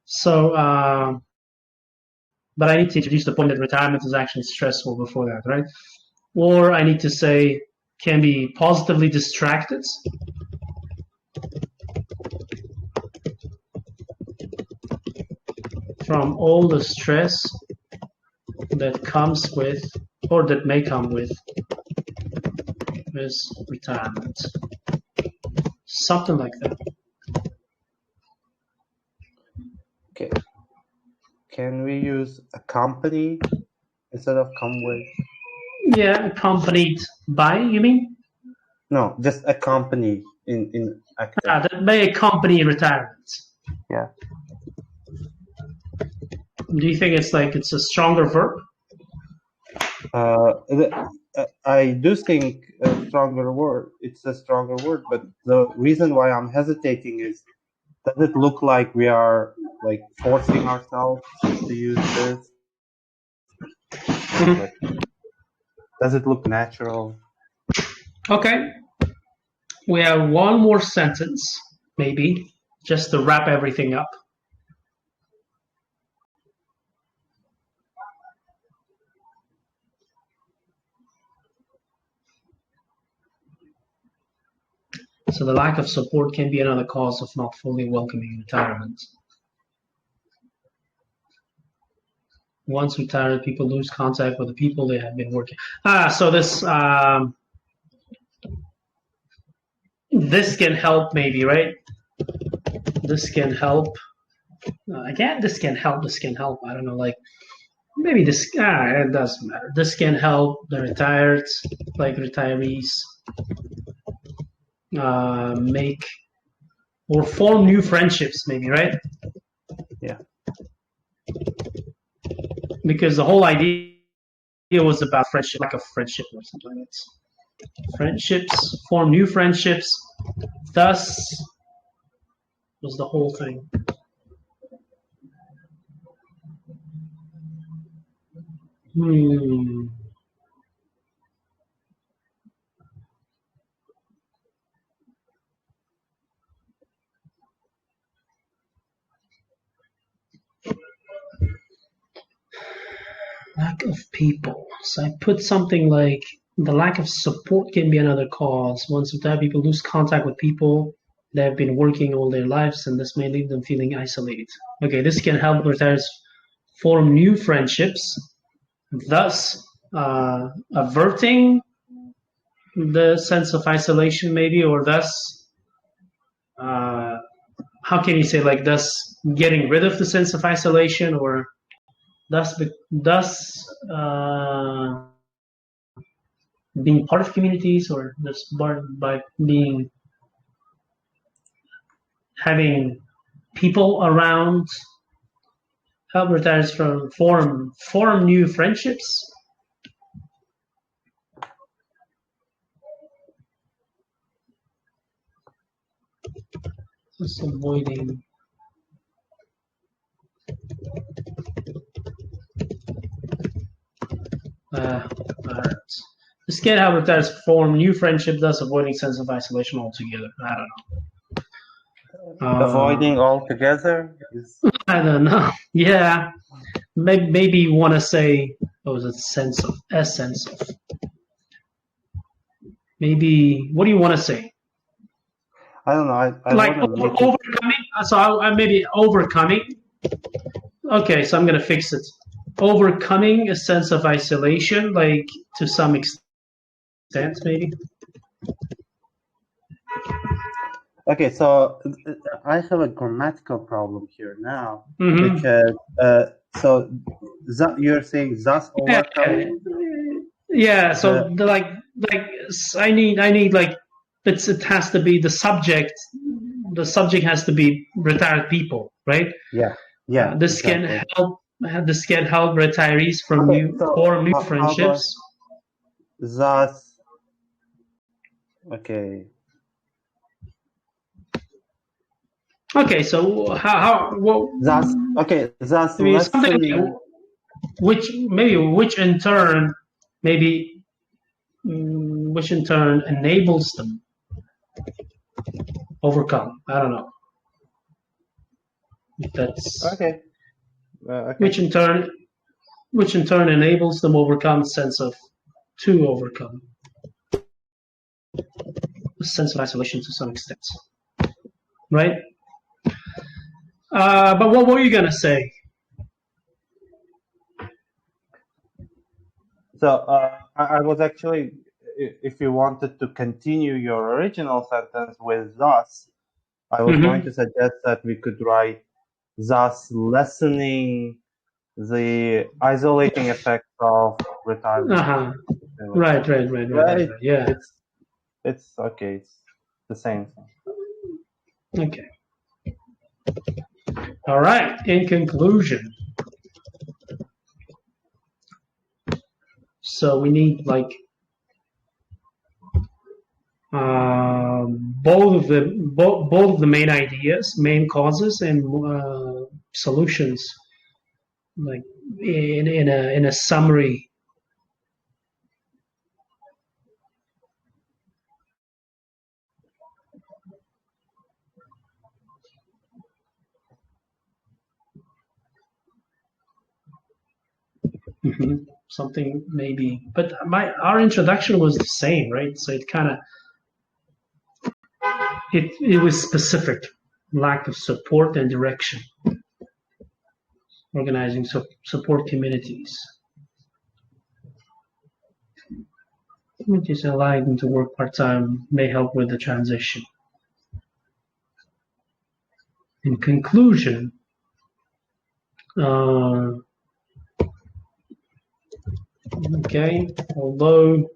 Speaker 1: So, but I need to introduce the point that retirement is actually stressful before that, right? Or I need to say, can be positively distracted. From all the stress that comes with, or that may come with, this retirement. Something like that.
Speaker 2: Okay. Can we use accompany instead of come with?
Speaker 1: Yeah, accompanied by, you mean?
Speaker 2: No, just accompany in active.
Speaker 1: That may accompany retirement.
Speaker 2: Yeah.
Speaker 1: Do you think it's like it's a stronger verb?
Speaker 2: I do think a stronger word. It's a stronger word, but the reason why I'm hesitating is, does it look like we are like forcing ourselves to use this? Like, does it look natural?
Speaker 1: Okay. We have one more sentence, maybe, just to wrap everything up. So the lack of support can be another cause of not fully welcoming retirement. Once retired, people lose contact with the people they have been working. So this can help maybe, right? This can help. Again, this can help. This can help. I don't know, like maybe this. It doesn't matter. This can help the retired, like retirees, make or form new friendships, maybe, right?
Speaker 2: Yeah.
Speaker 1: Because the whole idea was about friendship, like a friendship or something like that. Friendships, form new friendships. Thus was the whole thing. Lack of people. So I put something like, the lack of support can be another cause. Once retired people lose contact with people they have been working all their lives, and this may leave them feeling isolated. Okay, this can help retirees form new friendships, thus averting the sense of isolation, maybe, or thus how can you say, like, thus getting rid of the sense of isolation, or thus being part of communities, or just by being having people around, help retirees from form new friendships. Just avoiding alright. Just get help retirees form new friendship, thus avoiding sense of isolation altogether. I don't know.
Speaker 2: Avoiding altogether is.
Speaker 1: I don't know. Yeah, maybe you want to say, what was it? Essence of. Maybe, what do you want to say?
Speaker 2: I don't know. I
Speaker 1: like
Speaker 2: want
Speaker 1: to overcoming. So I maybe overcoming. Okay, so I'm gonna fix it. Overcoming a sense of isolation, like to some extent, maybe.
Speaker 2: Okay, so I have a grammatical problem here now,
Speaker 1: Mm-hmm.
Speaker 2: because so you're saying thus overcoming.
Speaker 1: Yeah. So like I need like it has to be the subject. The subject has to be retired people, right?
Speaker 2: Yeah. Yeah.
Speaker 1: This
Speaker 2: exactly.
Speaker 1: can help. This can help retirees from form new friendships.
Speaker 2: Thus. Okay.
Speaker 1: Okay, so
Speaker 2: thus lessening,
Speaker 1: which in turn enables them overcome. I don't know. That's
Speaker 2: okay.
Speaker 1: Which in turn enables them overcome sense of to overcome a sense of isolation to some extent, right? But what were you gonna say?
Speaker 2: So I was actually, if you wanted to continue your original sentence with thus, I was going to suggest that we could write thus lessening the isolating effect of retirement.
Speaker 1: Right. Yeah.
Speaker 2: It's okay. It's the same thing.
Speaker 1: Okay. All right. In conclusion, so we need like both of the main ideas, main causes, and solutions, like in a summary. Mm-hmm. Something maybe, but our introduction was the same, right? So it kind of it was specific, lack of support and direction, organizing support communities. Communities allowing them to work part-time may help with the transition. In conclusion, okay, although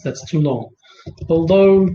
Speaker 1: that's too long. Although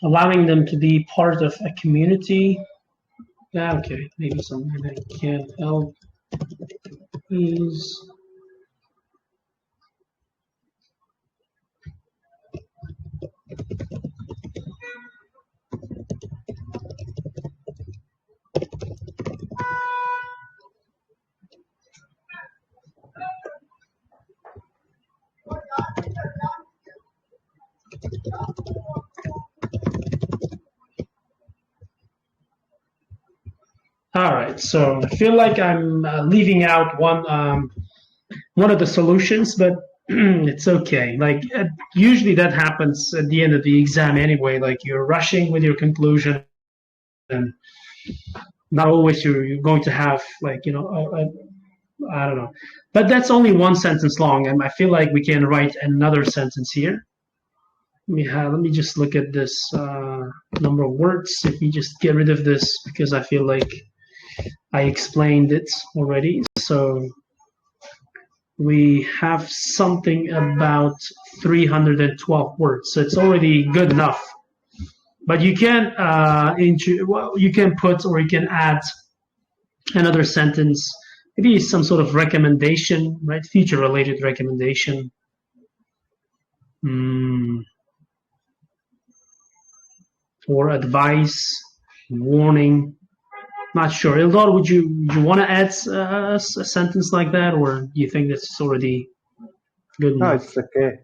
Speaker 1: allowing them to be part of a community. Yeah, okay, maybe something that can't help is all right. So I feel like I'm leaving out one of the solutions, but it's okay. Like usually that happens at the end of the exam anyway. Like you're rushing with your conclusion, and not always you're going to have like I don't know. But that's only one sentence long, and I feel like we can write another sentence here. Let me just look at this number of words. Let me just get rid of this because I feel like I explained it already. So we have something about 312 words. So it's already good enough. But you can you can put or you can add another sentence, maybe some sort of recommendation, right? Future related recommendation. Or advice, warning. Not sure. Ildar, would you want to add a sentence like that, or do you think that's already good enough?
Speaker 2: No, it's okay.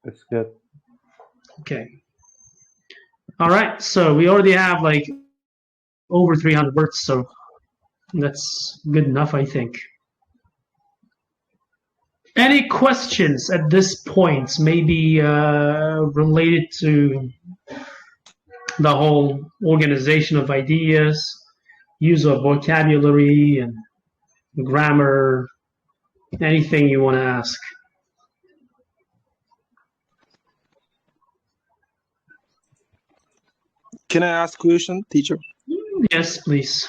Speaker 2: It's good.
Speaker 1: Okay. All right. So we already have like over 300 words, so that's good enough, I think. Any questions at this point, maybe related to the whole organization of ideas, use of vocabulary and grammar, anything you want to ask?
Speaker 3: Can I ask a question, teacher?
Speaker 1: Yes, please.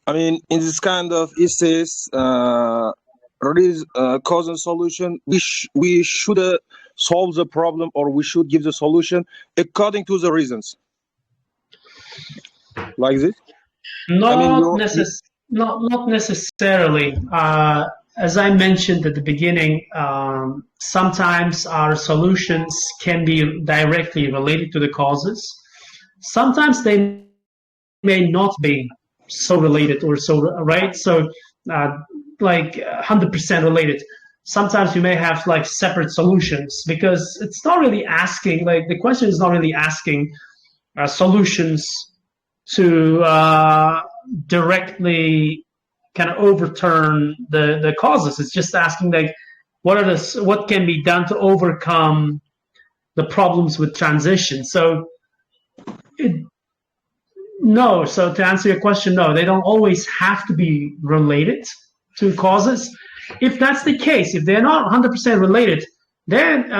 Speaker 3: I mean, in this kind of essays, cause and solution, we should solve the problem, or we should give the solution according to the reasons. Like this?
Speaker 1: Not necessarily. As I mentioned at the beginning, sometimes our solutions can be directly related to the causes. Sometimes they may not be so related or so, right? So like 100% related. Sometimes you may have like separate solutions because it's not really asking, like the question is not really asking solutions to directly kind of overturn the causes. It's just asking like what can be done to overcome the problems with transition. So so to answer your question, no, they don't always have to be related to causes. If that's the case, if they're not 100% related, then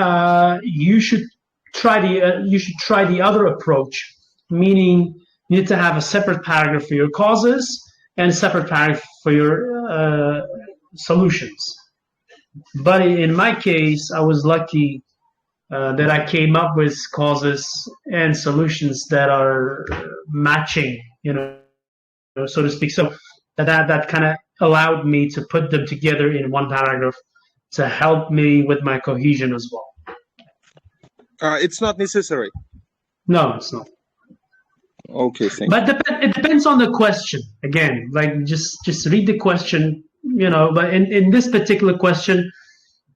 Speaker 1: you should try the other approach, meaning you need to have a separate paragraph for your causes and a separate paragraph for your solutions. But in my case, I was lucky that I came up with causes and solutions that are matching, so to speak. So that kind of allowed me to put them together in one paragraph to help me with my cohesion as well.
Speaker 3: It's not necessary.
Speaker 1: No, it's not.
Speaker 3: Okay, thank you.
Speaker 1: But it depends on the question. Again, like just read the question, But in this particular question,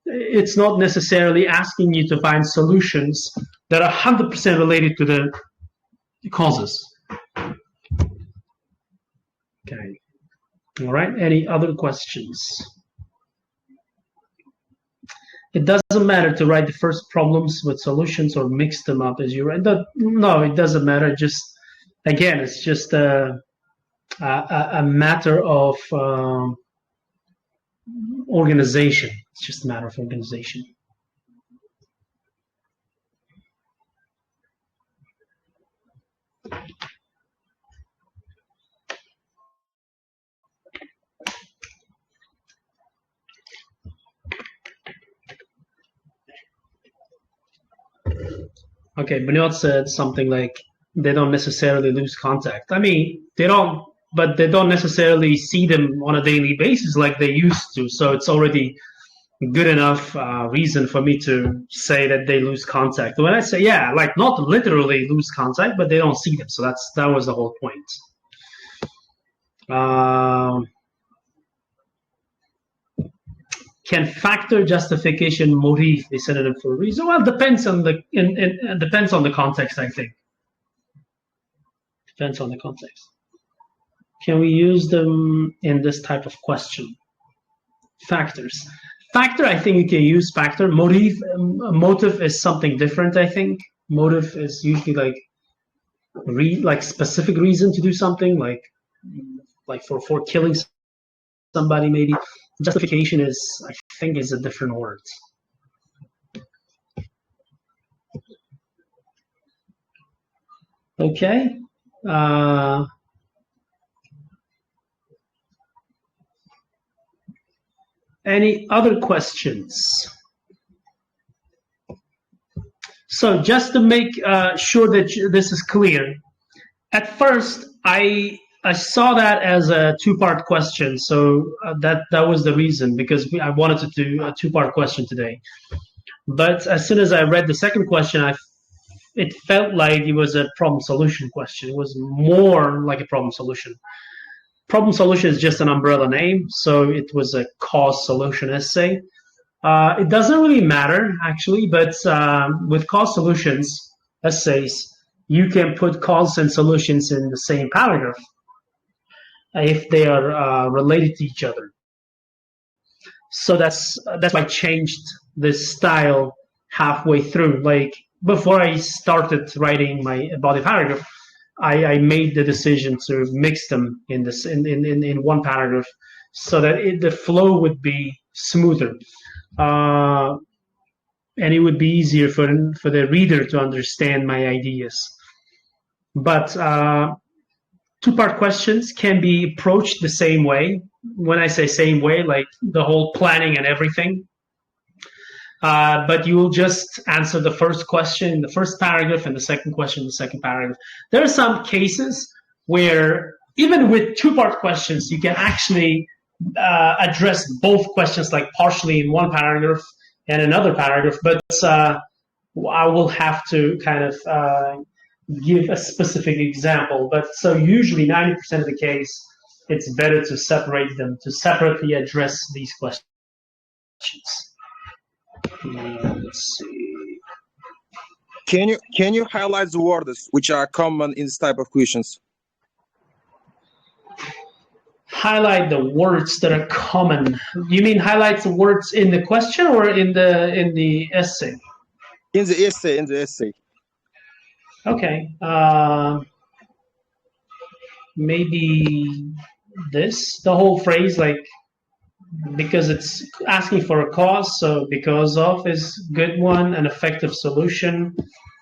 Speaker 1: it's not necessarily asking you to find solutions that are 100% related to the causes. Okay. All right. Any other questions? It doesn't matter to write the first problems with solutions or mix them up as you write. No, it doesn't matter. Again, it's just a matter of organization. It's just a matter of organization. Okay, Benoit said something like they don't necessarily lose contact. I mean, they don't, but they don't necessarily see them on a daily basis like they used to. So it's already good enough reason for me to say that they lose contact. When I say, yeah, like not literally lose contact, but they don't see them. So that was the whole point. Can factor justification motif be synonym for reason? Well, depends on the depends on the context, I think. Depends on the context. Can we use them in this type of question? Factors. Factor, I think you can use factor. Motive is something different, I think. Motive is usually like specific reason to do something, like for killing somebody, maybe. Justification is, I think, is a different word. Okay. Any other questions? So just to make sure that this is clear, at first I saw that as a two-part question. So that was the reason, because I wanted to do a two-part question today. But as soon as I read the second question, it felt like it was a problem solution question. It was more like a problem solution. Problem solution is just an umbrella name, so it was a cause solution essay. It doesn't really matter, actually, but with cause solutions essays, you can put causes and solutions in the same paragraph if they are related to each other. So that's why I changed this style halfway through. Like before I started writing my body paragraph, I made the decision to mix them in this in one paragraph, so that the flow would be smoother, and it would be easier for the reader to understand my ideas. But two-part questions can be approached the same way. When I say same way, like the whole planning and everything. But you will just answer the first question in the first paragraph and the second question in the second paragraph. There are some cases where even with two-part questions, you can actually address both questions like partially in one paragraph and another paragraph, but I will have to kind of give a specific example. But so usually 90% of the case, it's better to separate them, to separately address these questions. Let's see.
Speaker 3: Can you highlight the words which are common in this type of questions?
Speaker 1: Highlight the words that are common. You mean highlight the words in the question or in the essay?
Speaker 3: In the essay.
Speaker 1: Okay. Maybe the whole phrase, like, because it's asking for a cause, so because of is good one. An effective solution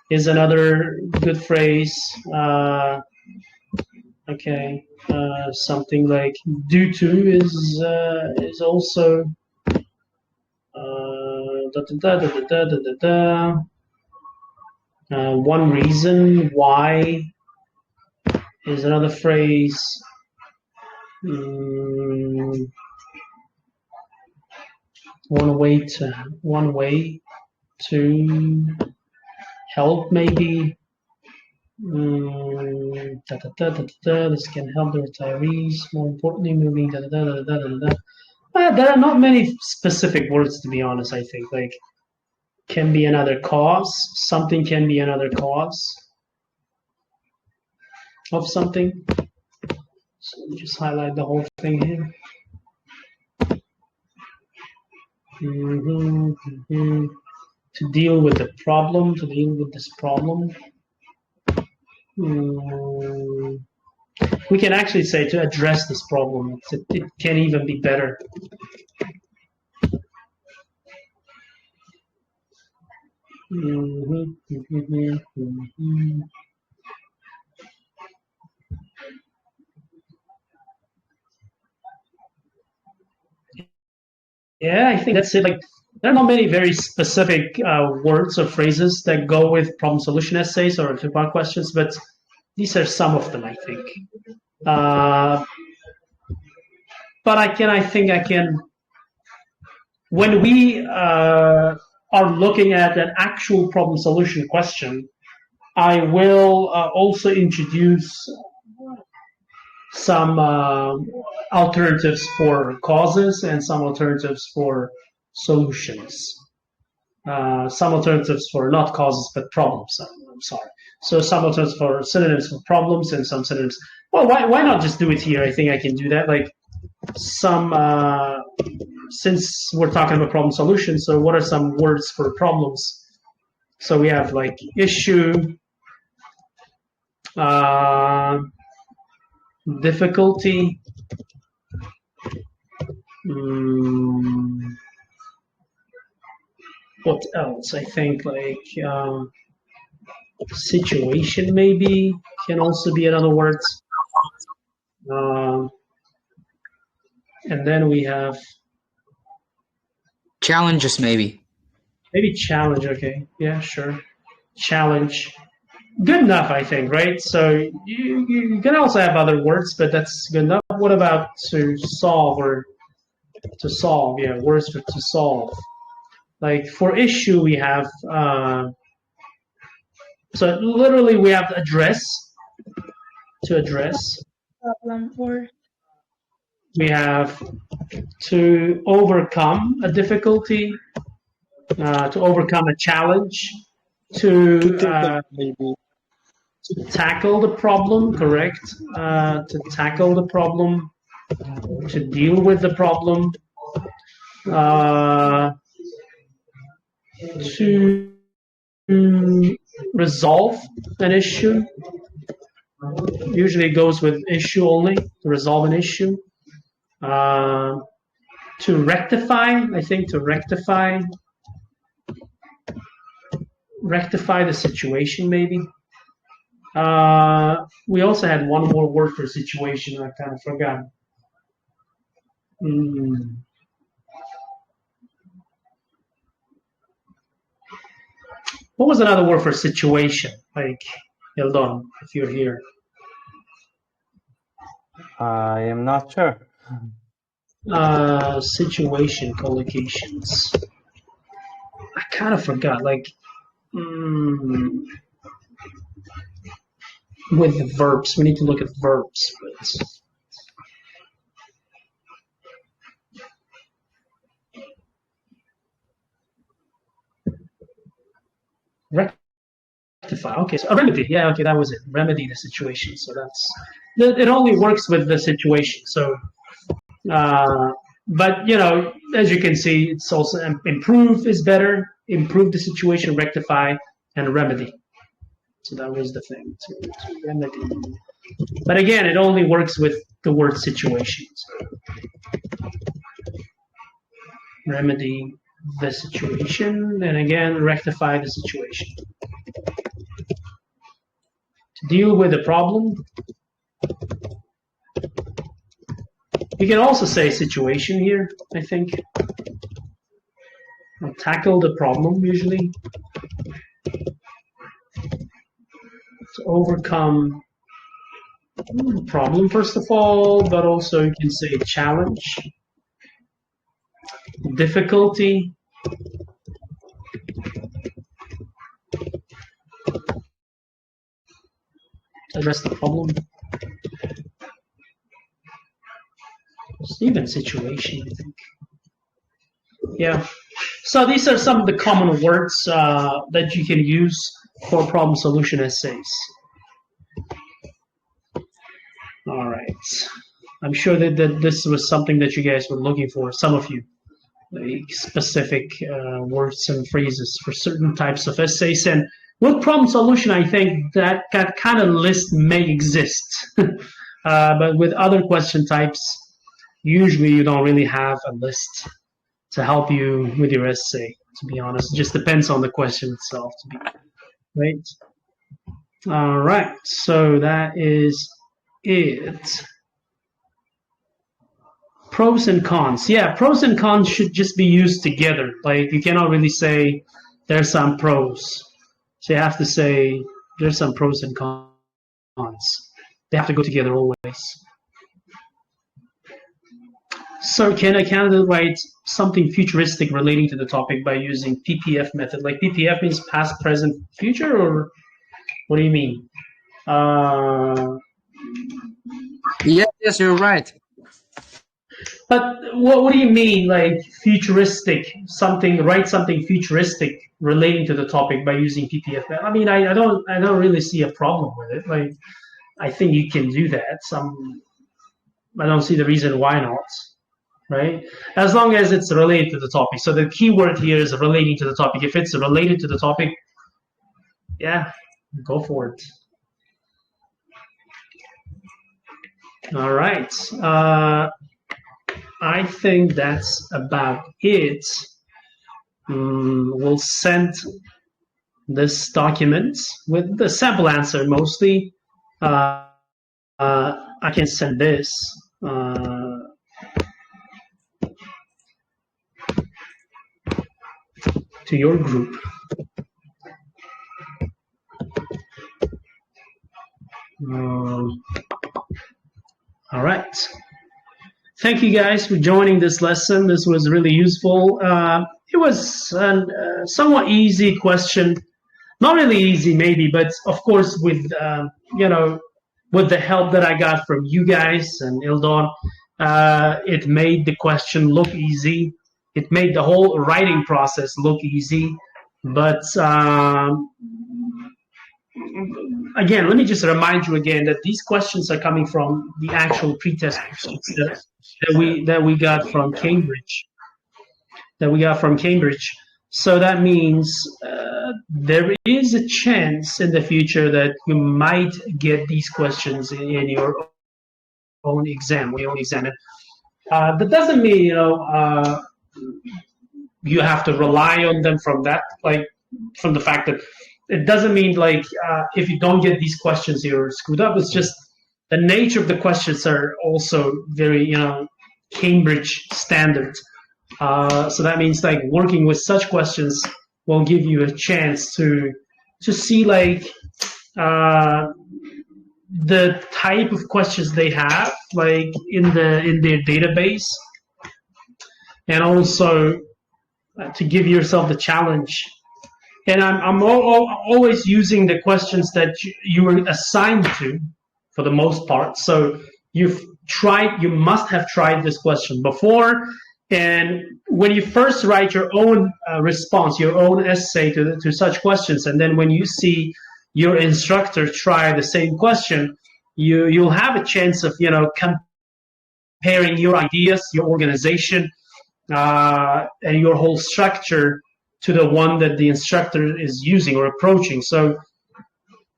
Speaker 1: is another good phrase. Okay, something like due to is also one reason why is another phrase. One way to help, maybe. This can help the retirees. More importantly, moving. There are not many specific words, to be honest. I think like can be another cause. Something can be another cause of something. So let me just highlight the whole thing here. To deal with the problem, to deal with this problem. We can actually say to address this problem. It can even be better. Yeah, I think that's it. Like There are not many very specific words or phrases that go with problem solution essays or two-part questions, but these are some of them, I think. But I think I can, when we are looking at an actual problem solution question, I will also introduce some alternatives for causes and some alternatives for solutions. Some alternatives for not causes but problems. I'm sorry. So some alternatives for synonyms for problems and some synonyms. Well, why not just do it here? I think I can do that. Like some, since we're talking about problem solution, so what are some words for problems? So we have like issue, difficulty, what else? I think like situation maybe can also be another word. And then we have
Speaker 4: challenges maybe.
Speaker 1: Maybe challenge, okay. Yeah, sure. Challenge. Good enough, I think, right? So you can also have other words, but that's good enough. What about to solve or to solve? Yeah, words for to solve. Like for issue, we have, so literally we have address, to address.
Speaker 5: Problem or.
Speaker 1: We have to overcome a difficulty, to overcome a challenge, to tackle the problem, correct? To tackle the problem, to deal with the problem, to resolve an issue. Usually it goes with issue only, to resolve an issue. To rectify, I think to rectify the situation maybe. We also had one more word for situation, I kind of forgot. What was another word for situation? Like, Eldon, if you're here.
Speaker 2: I am not sure.
Speaker 1: Situation collocations. I kind of forgot, like, with the verbs. We need to look at verbs. Rectify. Okay, so a remedy. Yeah, okay, that was it. Remedy the situation. So it only works with the situation. So, but you know, as you can see, it's also improve is better. Improve the situation, rectify, and remedy. So that was the thing, to remedy. But again, it only works with the word situation. So remedy the situation, and again, rectify the situation. To deal with the problem. You can also say situation here, I think. Or tackle the problem, usually. To overcome the problem, first of all, but also you can say challenge. Difficulty. Address the problem. Even situation, I think. Yeah. So these are some of the common words that you can use for problem solution essays. All right. I'm sure that this was something that you guys were looking for, some of you, like specific words and phrases for certain types of essays. And with problem solution, I think that kind of list may exist. But with other question types, usually you don't really have a list to help you with your essay, to be honest. It just depends on the question itself, to be right. All right, so that is it. Pros and cons. Yeah, pros and cons should just be used together. Like you cannot really say there's some pros. So you have to say there's some pros and cons. They have to go together always. So can a candidate write something futuristic relating to the topic by using PPF method? Like PPF means past, present, future, or what do you mean?
Speaker 4: Yes, you're right.
Speaker 1: But what do you mean, like futuristic? Write something futuristic relating to the topic by using PPF. I mean, I don't really see a problem with it. Like, I think you can do that. I don't see the reason why not, right? As long as it's related to the topic. So the key word here is relating to the topic. If it's related to the topic, yeah, go for it. All right. I think that's about it. We'll send this document with the sample answer mostly. I can send this to your group. All right. Thank you guys for joining this lesson. This was really useful. It was a somewhat easy question. Not really easy, maybe, but of course, with with the help that I got from you guys and Ildon, it made the question look easy. It made the whole writing process look easy. But again, let me just remind you again that these questions are coming from the actual pretest questions that we got from Cambridge. So that means there is a chance in the future that you might get these questions in your own exam. That doesn't mean you have to rely on them from the fact that it doesn't mean if you don't get these questions you're screwed up. It's just the nature of the questions are also very Cambridge standard. So that means working with such questions will give you a chance to see the type of questions they have in their database, and also to give yourself the challenge. And I'm always using the questions that you were assigned to for the most part. So you must have tried this question before. And when you first write your own response, your own essay to such questions, and then when you see your instructor try the same question, you'll have a chance of comparing your ideas, your organization, and your whole structure to the one that the instructor is using or approaching. So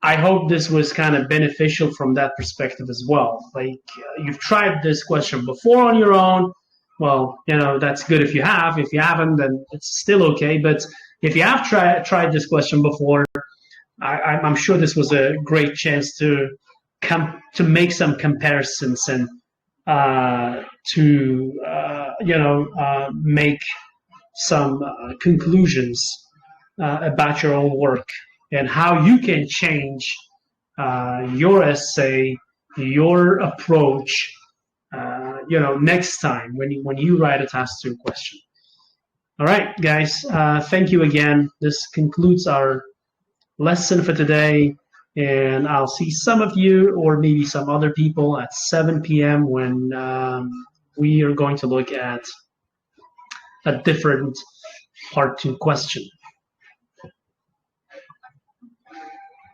Speaker 1: I hope this was kind of beneficial from that perspective as well. You've tried this question before on your own. Well, that's good if you have. If you haven't, then it's still okay. But if you have tried this question before, I'm sure this was a great chance to make some comparisons and make some conclusions about your own work and how you can change your essay, your approach, next time when you write a task 2 question. All right, guys, thank you again. This concludes our lesson for today, and I'll see some of you or maybe some other people at 7 p.m. when we are going to look at a different part 2 question.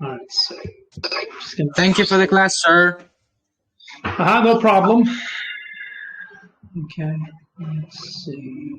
Speaker 1: All right, so
Speaker 4: thank you for the class, sir.
Speaker 1: No problem. Okay, let's see.